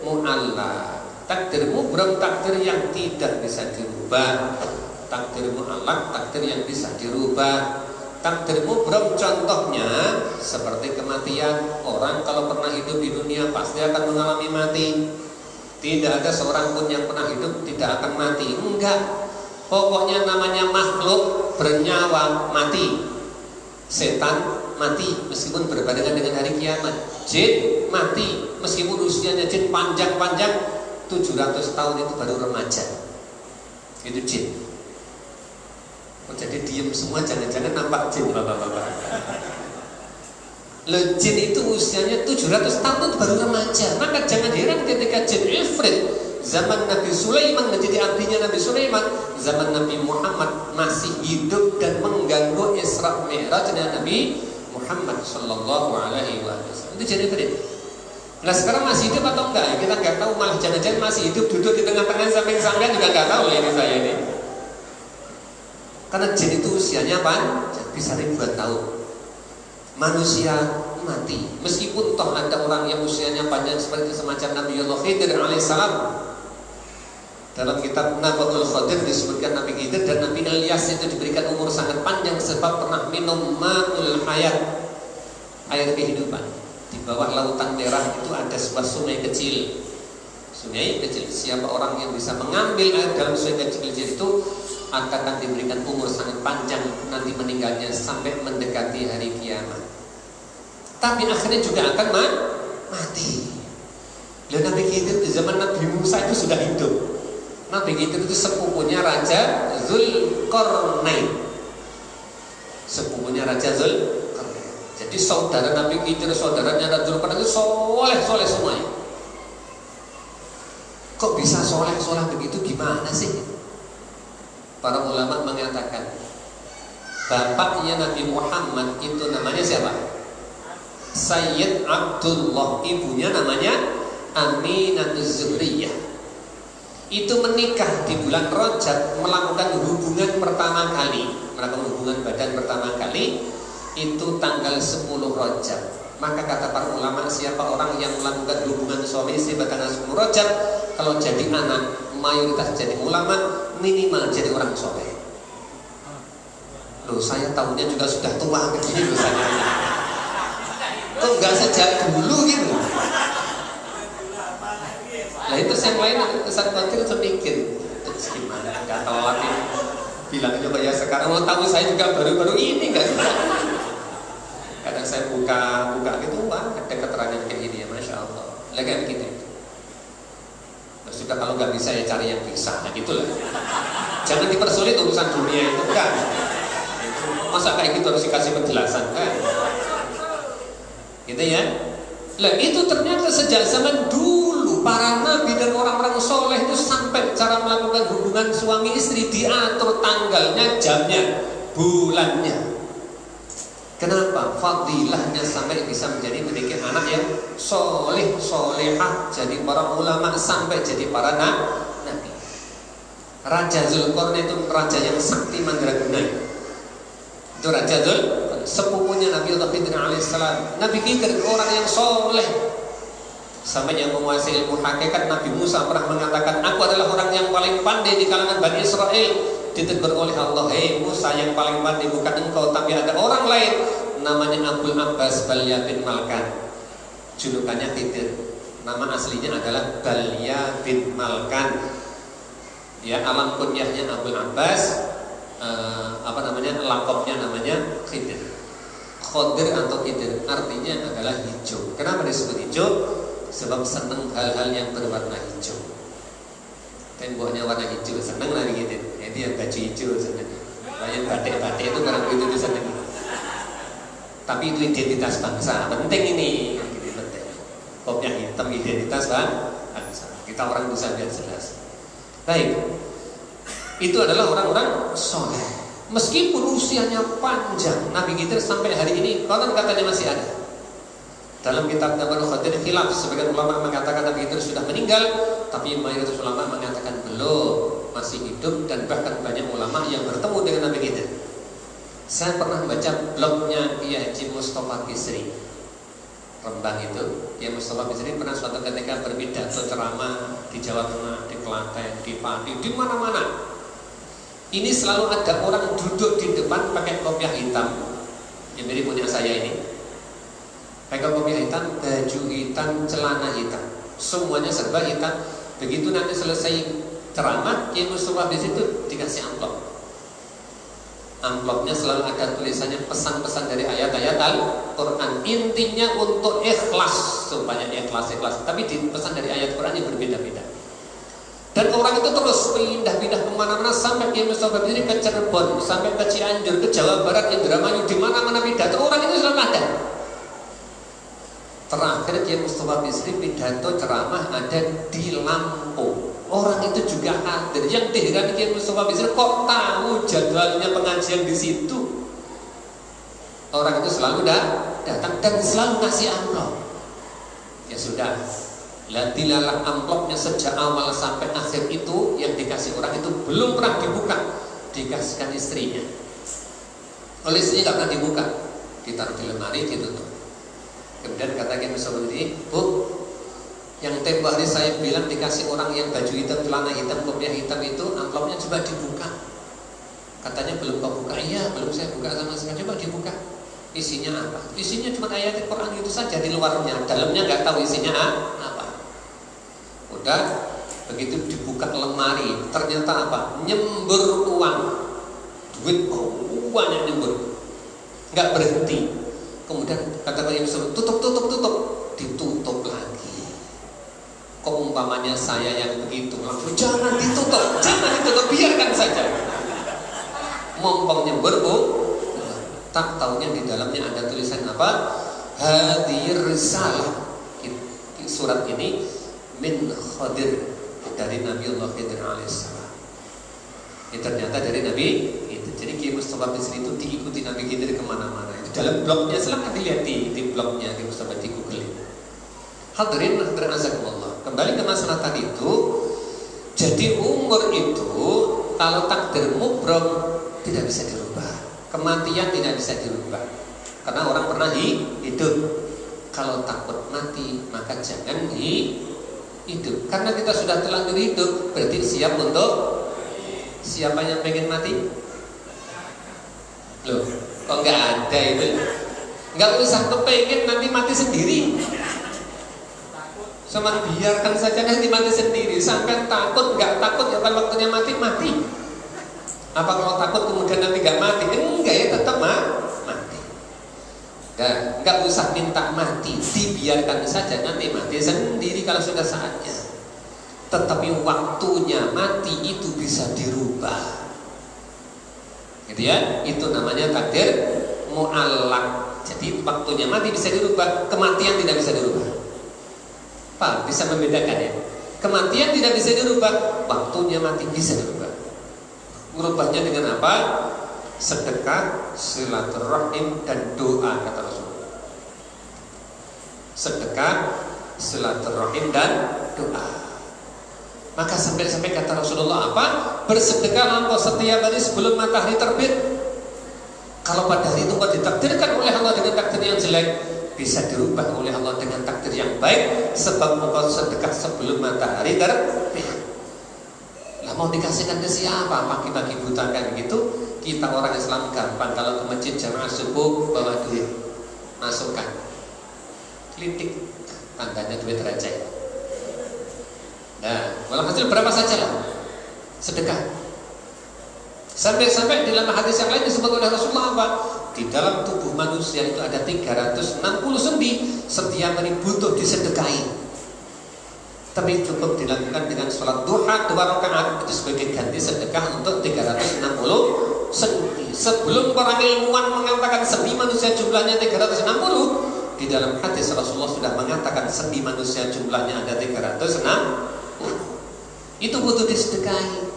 mu'allaq. Takdir mubram, takdir yang tidak bisa dirubah. Takdir mu'allaq, takdir yang bisa dirubah. Takdir mubram contohnya seperti kematian. Orang kalau pernah hidup di dunia pasti akan mengalami mati. Tidak ada seorang pun yang pernah hidup tidak akan mati. Enggak. Pokoknya namanya makhluk bernyawa mati. Setan mati meskipun berbarengan dengan hari kiamat. Jin mati meskipun usianya jin panjang-panjang 700 tahun itu baru remaja. Itu jin. Jadi diem semua, jangan-jangan nampak jin bapak-bapak. Jin itu usianya 700 tahun itu baru remaja. Maka jangan heran ketika jin ifrit zaman Nabi Sulaiman menjadi abdinya Nabi Sulaiman, zaman Nabi Muhammad masih hidup dan mengganggu Isra Mi'rajnya Nabi Muhammad sallallahu alaihi wasallam. Itu jin ifrit. Nah sekarang masih hidup atau enggak? Kita enggak tahu, malah jangan-jangan masih hidup duduk di tengah-tengah samping sampean juga enggak tahu ini saya ini. Karena jin itu usianya apa? Bisa ribuan tahun. Manusia mati. Meskipun toh ada orang yang usianya panjang seperti semacam Nabi Allah Khidir alaihissalam. Dalam kitab Nabatul Khadir disebutkan Nabi Khidir dan Nabi Ilyas itu diberikan umur sangat panjang sebab pernah minum ma'ul hayat, air kehidupan. Di bawah lautan merah itu ada sebuah sungai kecil. Sungai kecil. Siapa orang yang bisa mengambil air dalam sungai kecil itu akan diberikan umur sangat panjang, nanti meninggalnya sampai mendekati hari kiamat. Tapi akhirnya juga akan mati. Dan Nabi Khidir di zaman Nabi Musa itu sudah hidup. Nabi Khidir itu sepupunya Raja Zulkarnain. Sepupunya Raja Zulkarnain. Jadi saudara Nabi Khidir, saudaranya Raja Zulkarnain itu soleh-soleh semuanya. Kok bisa soleh-soleh begitu, gimana sih? Para ulama mengatakan bapaknya Nabi Muhammad itu namanya siapa? Sayyid Abdullah. Ibunya namanya Aminatus Zuhriyah. Itu menikah di bulan Rajab, melakukan hubungan pertama kali, melakukan hubungan badan pertama kali itu tanggal 10 Rajab. Maka kata para ulama, siapa orang yang melakukan hubungan suami istri pada tanggal 10 Rajab, kalau jadi anak mayoritas jadi ulama, minimal jadi orang soleh. Loh, saya tahunya juga sudah tua begini loh saya. Kok nggak sejak dulu gitu? Nah itu yang lain kesan khawatir itu mikir, gimana? Nggak tahu lagi. Bilang coba ya sekarang mau tahu saya juga baru-baru ini nggak sih? Kadang saya buka gitu, wah ada keterangan kayak gini ya, masya Allah. Lagi begitu. Sudah kalau nggak bisa ya cari yang bisa, nah gitulah. Jangan dipersulit urusan dunia itu kan. Masa kayak gitu harus dikasih penjelasan kan? Gitu ya. Lah itu ternyata sejak zaman dulu para nabi dan orang-orang soleh itu sampai cara melakukan hubungan suami istri diatur tanggalnya, jamnya, bulannya. Kenapa? Fadilahnya sampai bisa menjadi memiliki anak yang soleh, solehah, jadi para ulama sampai jadi para nabi. Raja Zulkarnain itu raja yang sakti mandraguna. Itu Raja Zulkarnain, sepupunya Nabi Allah Khidir alaihissalam. Nabi Khidir orang yang soleh, sampai yang menguasai ilmu hakikat. Nabi Musa pernah mengatakan, aku adalah orang yang paling pandai di kalangan Bani Israel. Ditegur oleh Allah, hei Musa, yang paling pandai bukan engkau, tapi ada orang lain namanya Abul Abbas Balya bin Malkan. Julukannya Khidir, nama aslinya adalah Balya bin Malkan. Ya, alam kunyahnya Abul Abbas, lakopnya namanya Khidir. Khodir atau Khidir artinya adalah hijau. Kenapa disebut hijau? Sebab senang hal-hal yang berwarna hijau. Temboknya warna hijau, senang lah gitu. Jadi yang baju hijau senang. Yang batik-batik itu barang itu bisa senang. Tapi itu identitas bangsa, penting ini. Gitu, penting. Kopnya hitam, identitas bangsa. Kita orang bisa lihat jelas. Baik. Itu adalah orang-orang soleh. Meskipun usianya panjang, Nabi Khidir sampai hari ini konon katanya masih ada. Dalam kitab Nabal Khadir khilaf, sebagian ulama mengatakan Nabi Khidir sudah meninggal, tapi mayoritas ulama mengatakan belum, masih hidup, dan bahkan banyak ulama yang bertemu dengan Nabi Khidir. Saya pernah baca blognya Kiai Haji Mustafa Bisri Rembang itu. Kiai Mustafa Bisri pernah suatu ketika berpidato ceramah di Jawa Tengah, di Klaten, di Pati, di mana-mana. Ini selalu ada orang duduk di depan pakai kopiah hitam, yang mirip punya saya ini. Pakai kopiah hitam, baju hitam, celana hitam, semuanya serba hitam. Begitu nanti selesai ceramah, Kiai Mustafa Bisri itu dikasih amplop. Amplopnya selalu ada tulisannya pesan-pesan dari ayat-ayat Al-Quran. Intinya untuk ikhlas, supaya ikhlas. Tapi pesan dari ayat Quran yang berbeda-beda. Dan orang itu terus pindah-pindah kemana-mana sampai Kiai Mustafa Bisri ke Cirebon, sampai ke Cianjur, ke Jawa Barat, Indramayu, di mana-mana pidato orang itu selalu ada. Terakhir Kiai Mustafa Bisri pidato ceramah ada di Lampung. Orang itu juga hadir. Yang diheran Kiai Mustafa Bisri kok tahu jadwalnya pengajian di situ. Orang itu selalu datang dan selalu ngasih amplop. Ya sudah, dilalah amplopnya sejak awal sampai akhir itu yang dikasih orang itu belum pernah dibuka, dikasihkan istrinya. Oleh istrinya tidak pernah dibuka, ditaruh di lemari, ditutup. Kemudian kata Kiai Mustafa Bisri, Bu, yang tempo hari saya bilang dikasih orang yang baju hitam, celana hitam, kopiah hitam itu, amplopnya coba dibuka. Katanya belum kau buka. Iya, belum saya buka sama sekali. Coba dibuka. Isinya apa? Isinya cuma ayat Quran itu saja di luarnya, dalamnya nggak tahu isinya apa. Udah, begitu dibuka lemari, ternyata apa? Nyembur uang, duit banyak nyembur, nggak berhenti. Kemudian kata Kiai Mustafa, tutup, ditutup lagi. Kok umpamanya saya yang begitu, langsung jangan ditutup, biarkan saja. Mompong nyembur, tak taunya di dalamnya ada tulisan apa? Hadir risalah. Surat ini min Khadir, dari Nabiullah Khidir alaihissalam. Ini ternyata dari Nabi itu. Jadi Kiai Mustafa Bisri itu diikuti Nabi Khidir kemana-mana. Itu dalam blognya, silahkan dilihat di blognya Kiai Mustafa, di Google. Hadirin azakumullah. Kembali ke masalah tadi itu. Jadi umur itu kalau takdir mubrom tidak bisa dirubah. Kematian tidak bisa dirubah. Karena orang pernah hidup. Kalau takut mati maka jangan hidup. Karena kita sudah terlanjur hidup, berarti siap untuk siapa yang pengen mati? Loh, kok nggak ada itu? Nggak usah kepengen nanti mati sendiri. Cuma biarkan saja nanti mati sendiri. Sampai takut, nggak takut ya kalau waktunya mati. Apa kalau takut kemudian nanti nggak mati? Enggak ya, tetap mati. Dan nggak usah minta mati, dibiarkan saja nanti mati sendiri kalau sudah saatnya. Tetapi waktunya mati itu bisa dirubah. Gitu ya? Itu namanya takdir mu'allaq. Jadi waktunya mati bisa dirubah, kematian tidak bisa dirubah. Pak, bisa membedakan ya? Kematian tidak bisa dirubah, waktunya mati bisa dirubah. Merubahnya dengan apa? Sedekah, silaturahim, dan doa, kata Rasulullah. Sedekah, silaturahim, dan doa. Maka sampai kata Rasulullah apa? Bersedekah engkau setiap hari sebelum matahari terbit. Kalau pada hari itu kau ditakdirkan oleh Allah dengan takdir yang jelek, bisa dirubah oleh Allah dengan takdir yang baik, sebab engkau sedekah sebelum matahari terbit. Lah mau dikasihkan ke siapa? Pagi-pagi buta kan gitu. Kita orang Islam gampang, kalau ke masjid jamaah subuh bawa duit, masukkan, klitik, tandanya duit receh. Nah, walhasil berapa saja lah sedekah. Sampai di dalam hadis yang lain disebut oleh Rasulullah apa? Di dalam tubuh manusia itu ada 360 sendi, setiap hari butuh disedekahi. Tapi cukup dilakukan dengan sholat duha 2 rakaat itu sebagai ganti sedekah untuk 360 sendi. Sebelum para ilmuwan mengatakan sendi manusia jumlahnya 360, di dalam hadis Rasulullah sudah mengatakan sendi manusia jumlahnya ada 360. Itu butuh disedekahi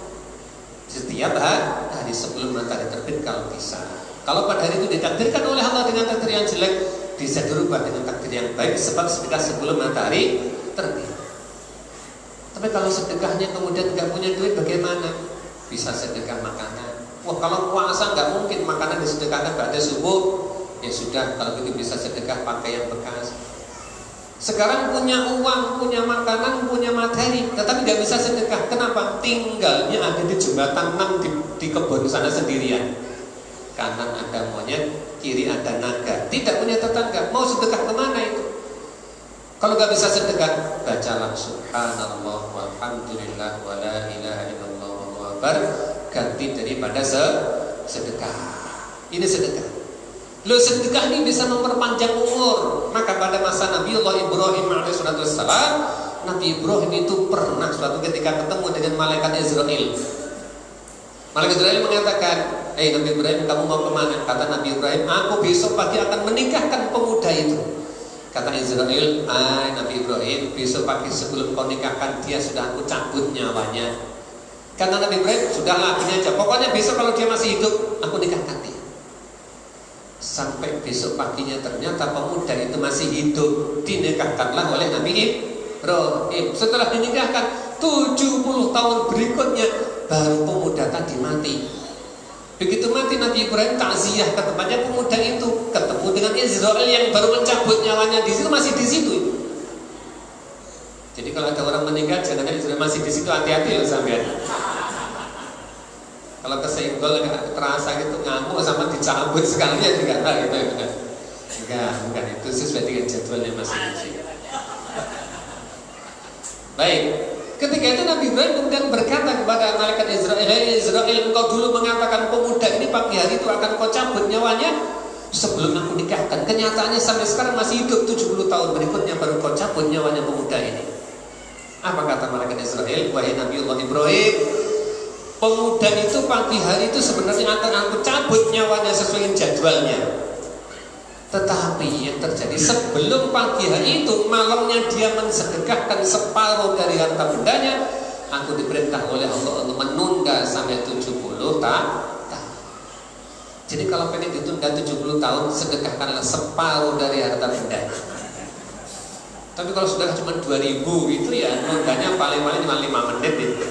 setiap hari. hari sebelum matahari terbit kalau bisa. Kalau pada hari itu ditakdirkan oleh Allah dengan takdir yang jelek, bisa dirubah dengan takdir yang baik sebab sedekah sebelum matahari terbit. Tapi kalau sedekahnya kemudian nggak punya duit bagaimana? Bisa sedekah makanan. Wah, kalau puasa nggak mungkin makanan disedekahkan pada subuh. Ya sudah, kalau gitu bisa sedekah pakai yang bekas. Sekarang punya uang, punya makanan, punya materi, tetapi nggak bisa sedekah. Kenapa? Tinggalnya ada di jembatan 6 di kebun sana sendirian. Kanan ada monyet, kiri ada naga. Tidak punya tetangga. Mau sedekah kemana itu? Kalau nggak bisa sedekah, bacalah subhanallah walhamdulillah wala ilaha illallah wallahu akbar. Ganti daripada sedekah. Ini sedekah. Lo sedekah ini bisa memperpanjang umur. Maka pada masa Nabi Allah Ibrahim alaihissalam, Nabi Ibrahim itu pernah suatu ketika ketemu dengan malaikat Israel. Malaikat Israel mengatakan, Nabi Ibrahim, kamu mau kemana? Kata Nabi Ibrahim, aku besok pagi akan menikahkan pemuda itu. Kata Israel, Nabi Ibrahim, besok pagi sebelum kau nikahkan dia sudah aku cabut nyawanya. Kata Nabi Ibrahim, sudahlah gini aja, pokoknya besok kalau dia masih hidup, aku nikahkan dia. Sampai besok paginya ternyata pemuda itu masih hidup. Dinikahkanlah oleh Nabi Ibrahim. Setelah dinikahkan 70 tahun berikutnya baru pemuda tadi mati. Begitu mati Nabi Ibrahim takziah ke tempatnya pemuda itu, ketemu dengan Israel yang baru mencabut nyawanya di situ, masih di situ. Jadi kalau ada orang meninggal jangan Israel masih di situ, hati-hati loh sampean. Kalau kesenggol terasa gitu ngamuk sama dicabut sekalian juga enggak gitu ya. Enggak, itu sesuai dengan jadwalnya masing-masing. Baik, ketika itu Nabi Ibrahim kemudian berkata kepada malaikat Israel, Israel, engkau dulu mengatakan pemuda ini pagi hari itu akan kau cabut nyawanya sebelum aku nikahkan. Kenyataannya sampai sekarang masih hidup 70 tahun berikutnya baru kau cabut nyawanya pemuda ini. Apa kata malaikat Israel? Wahai Nabi Allah Ibrahim, pemuda itu pagi hari itu sebenarnya akan aku cabut nyawanya sesuai jadwalnya. Tetapi yang terjadi sebelum pagi hari itu, malamnya dia mensedekahkan separuh dari harta bendanya. Aku diperintah oleh Allah untuk menunda sampai 70 tahun. Jadi kalau pengen ditunda 70 tahun, sedekahkanlah separuh dari harta bendanya. Tapi kalau sudah cuma 2000 itu ya nundanya paling-paling cuma 5 menit itu.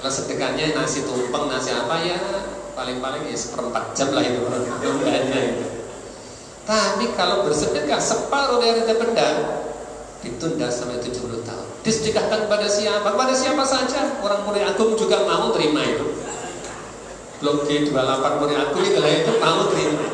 Kalau sedekahnya nasi tumpeng, nasi apa ya paling-paling ya 1/4 jam lah itu nundanya itu. Tapi kalau bersedekah separuh dari harta benda ditunda sampai 70 tahun. Disedekahkan pada siapa? Pada siapa saja. Orang Murid Agung juga mau terima itu. Blok G28 Murid Agung itu mau terima.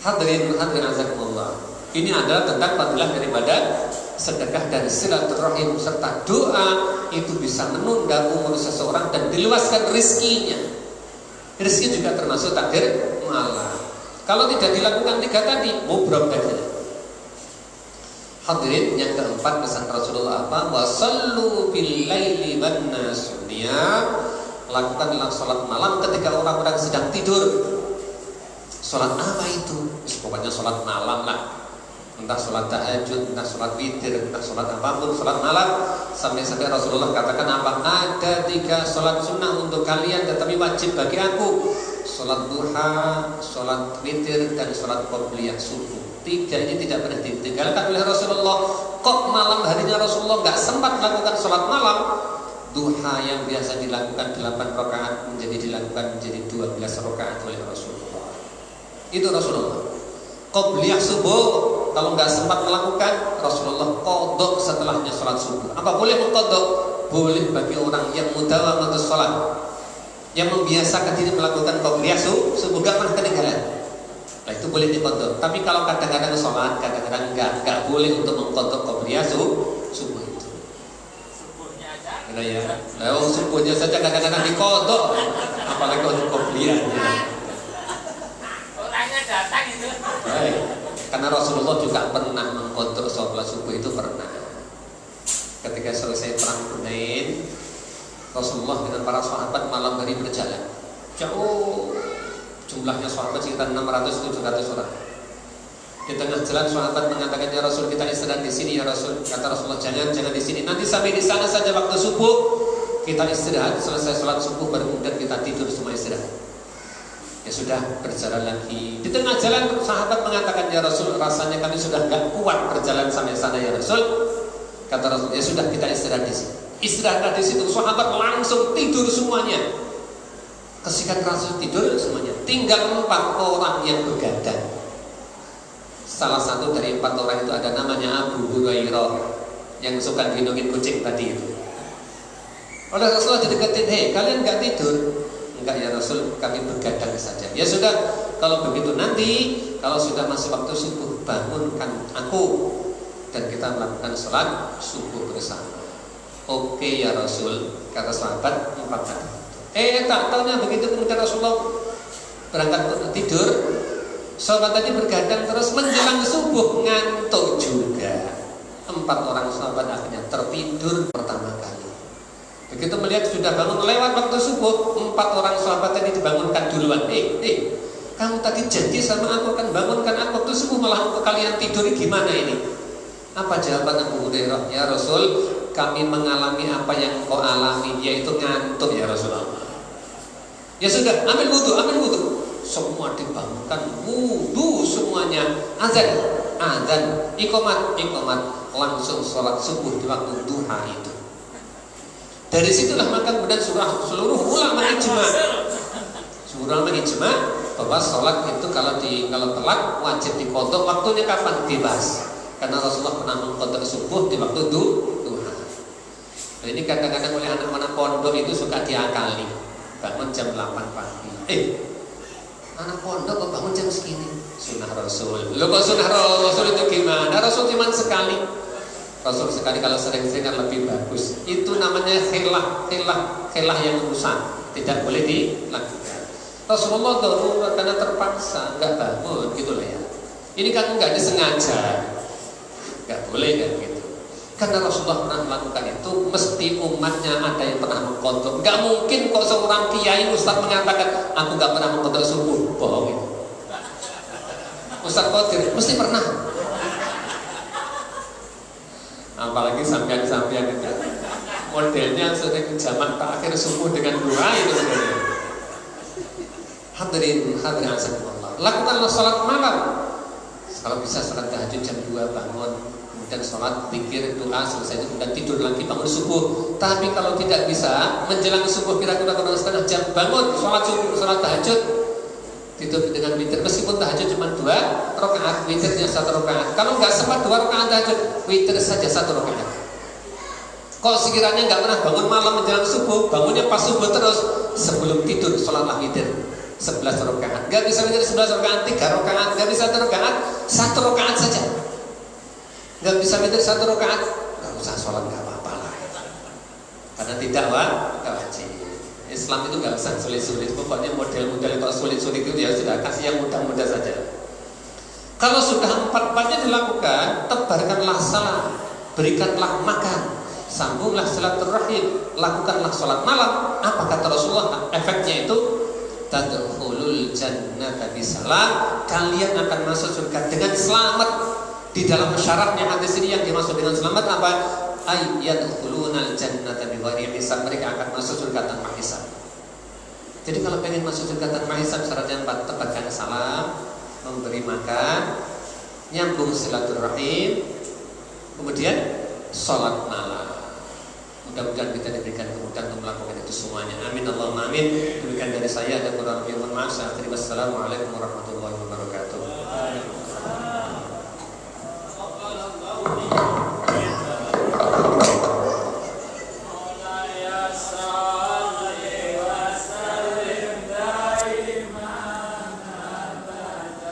Hadirin azakumullah. Ini adalah tentang fadilah daripada sedekah dan silaturahim serta doa itu bisa menunda umur seseorang dan diluaskan rezekinya. Rezeki juga termasuk takdir malam. Kalau tidak dilakukan 3 tadi, mubrok saja. Hadirin yang keempat, pesan Rasulullah apa? Wasallu bil laili wan nas niyam. Lakukanlah salat malam ketika orang-orang sedang tidur. Salat apa itu? Pokoknya salat malam lah. Entah salat tahajud, entah salat witir, entah salat apapun, salat malam. Sampai-sampai Rasulullah katakan apa? Ada 3 salat sunnah untuk kalian, tetapi wajib bagi aku. Salat duha, salat witir, dan salat qobliyah subuh. 3 ini tidak pernah ditinggalkan oleh Rasulullah. Kok malam harinya Rasulullah nggak sempat melakukan salat malam? Duha yang biasa dilakukan 8 rakaat dilakukan menjadi 12 rakaat oleh Rasulullah. Itu Rasulullah. Qobliyah subuh kalau nggak sempat melakukan, Rasulullah qadha setelahnya sholat subuh. Apa boleh mengqadha? Boleh bagi orang yang mudawamatus sholat, yang membiasakan diri melakukan qobliyah subuh, nggak pernah ketinggalan. Nah itu boleh diqadha. Tapi kalau kadang-kadang sholat, kadang-kadang nggak boleh untuk mengqadha qobliyah subuh itu. Subuhnya aja. Nah ya, subuhnya saja kadang-kadang diqadha, apalagi untuk qobliyahnya. Datang itu. Baik. Karena Rasulullah juga pernah mengqadha sholat subuh itu pernah. Ketika selesai perang Hunain, Rasulullah dengan para sahabat malam hari berjalan. Jauh, jumlahnya sahabat sekitar 600-700 orang. Di tengah jalan sahabat mengatakan, ya Rasul, kita istirahat di sini ya Rasul. Kata Rasulullah, jangan di sini. Nanti sampai di sana saja waktu subuh. kita istirahat, selesai sholat subuh baru kemudian kita tidur semua istirahat. Ya sudah, berjalan lagi. Di tengah jalan sahabat mengatakan, ya Rasul, rasanya kami sudah gak kuat berjalan sampai sana ya Rasul. Kata Rasul, ya sudah, kita istirahat di sini. Istirahat di situ, sahabat langsung tidur semuanya. Kesikan Rasul tidur semuanya. Tinggal 4 orang yang begadang. Salah satu dari 4 orang itu ada namanya Abu Hurairah, yang suka gendongin kucing tadi itu. Oleh Rasulullah dideketin, hei kalian gak tidur? Enggak ya Rasul, kami begadang saja. Ya sudah, kalau begitu nanti kalau sudah masuk waktu subuh, bangunkan aku dan kita melakukan sholat subuh bersama. Oke ya Rasul, kata sahabat 4 kali. Tak tahunya begitu kemudian Rasulullah berangkat tidur. Sahabat tadi bergadang terus, menjelang subuh ngantuk juga. 4 orang sahabat akhirnya tertidur pertama kali. Begitu melihat sudah bangun lewat waktu subuh, 4 orang sahabat tadi dibangunkan duluan. Kamu tadi janji sama aku kan bangunkan aku waktu subuh, malah kalian tidur, gimana ini? Apa jawaban Abu Hurairah? Ya Rasul, kami mengalami apa yang kau alami, yaitu ngantuk ya Rasulullah. Ya sudah, ambil wudu. Semua dibangunkan, wudu semuanya. Azan, iqamat, langsung sholat subuh di waktu duha itu. Dari situlah maka kemudian seluruh ulama ijma bahwa sholat itu kalau telat wajib diqodho. Waktunya kapan? Bebas. Karena Rasulullah pernah mengqodho subuh di waktu duha. Nah, ini kadang-kadang oleh anak-anak pondok itu suka diakali. Bangun jam 8 pagi. Anak pondok kok bangun jam segini? Sunnah Rasul. Loh kok sunnah Rasul itu gimana? Rasul cuma sekali. Rasul sekali, kalau sering-sering kan lebih bagus. Itu namanya khilaf yang rusak, tidak boleh dilakukan. Rasulullah darurat karena terpaksa, nggak bangun gitu lah ya. Ini kan nggak disengaja, nggak boleh kan gitu. Karena Rasulullah pernah melakukan itu, mesti umatnya ada yang pernah mengqodho. Nggak mungkin kok seorang kiai ustaz mengatakan aku nggak pernah mengqodho subuh, bohong itu. Ustaz Qadir mesti pernah. Apalagi sampean-sampean itu modelnya sering jamak terakhir subuh dengan doa itu modelnya. Hadirin azakumullah, lakukanlah sholat malam. Kalau bisa sholat tahajud jam 2 bangun, kemudian sholat zikir doa selesai itu kemudian tidur lagi bangun subuh. Tapi kalau tidak bisa menjelang subuh kira-kira 1,5 jam bangun sholat subuh, sholat tahajud, tidur dengan witir, meskipun tahajud cuma 2 rakaat, witirnya 1 rakaat. Kalau nggak sempat 2 rakaat tahajud, witir saja 1 rakaat. Kok sekiranya nggak pernah bangun malam menjelang subuh, bangunnya pas subuh terus, sebelum tidur sholatlah witir 11 rakaat. Nggak bisa witir 11 rakaat, 3 rakaat, nggak bisa 1 rakaat, 1 rakaat saja. Nggak bisa witir 1 rakaat, nggak usah sholat, nggak apa-apa lah. Karena tidak wajib. Islam itu nggak usah sulit-sulit, pokoknya model-model kalau sulit-sulit itu ya sudah kasih yang mudah-mudah saja. Kalau sudah 4-4-nya dilakukan, tebarkanlah salam, berikanlah makan, sambunglah silaturahim, lakukanlah sholat malam. Apa kata Rasulullah? Efeknya itu tadkhulul jannata bisalam, kalian akan masuk surga dengan selamat. Di dalam syaratnya hadis ini yang dimaksud dengan selamat apa? Ayyadkhulunal jannata bighairi hisab, mereka akan masuk surga tanpa hisab. Jadi kalau pengen masuk surga tanpa hisab, syaratnya 4, tebarkan salam, memberi makan, nyambung silaturahim, kemudian sholat malam. Mudah-mudahan kita diberikan kemudahan untuk melakukan itu semuanya. Amin Allahumma amin. Demikian dari saya, ada kurang lebih mohon maaf. Assalamualaikum warahmatullahi wabarakatuh.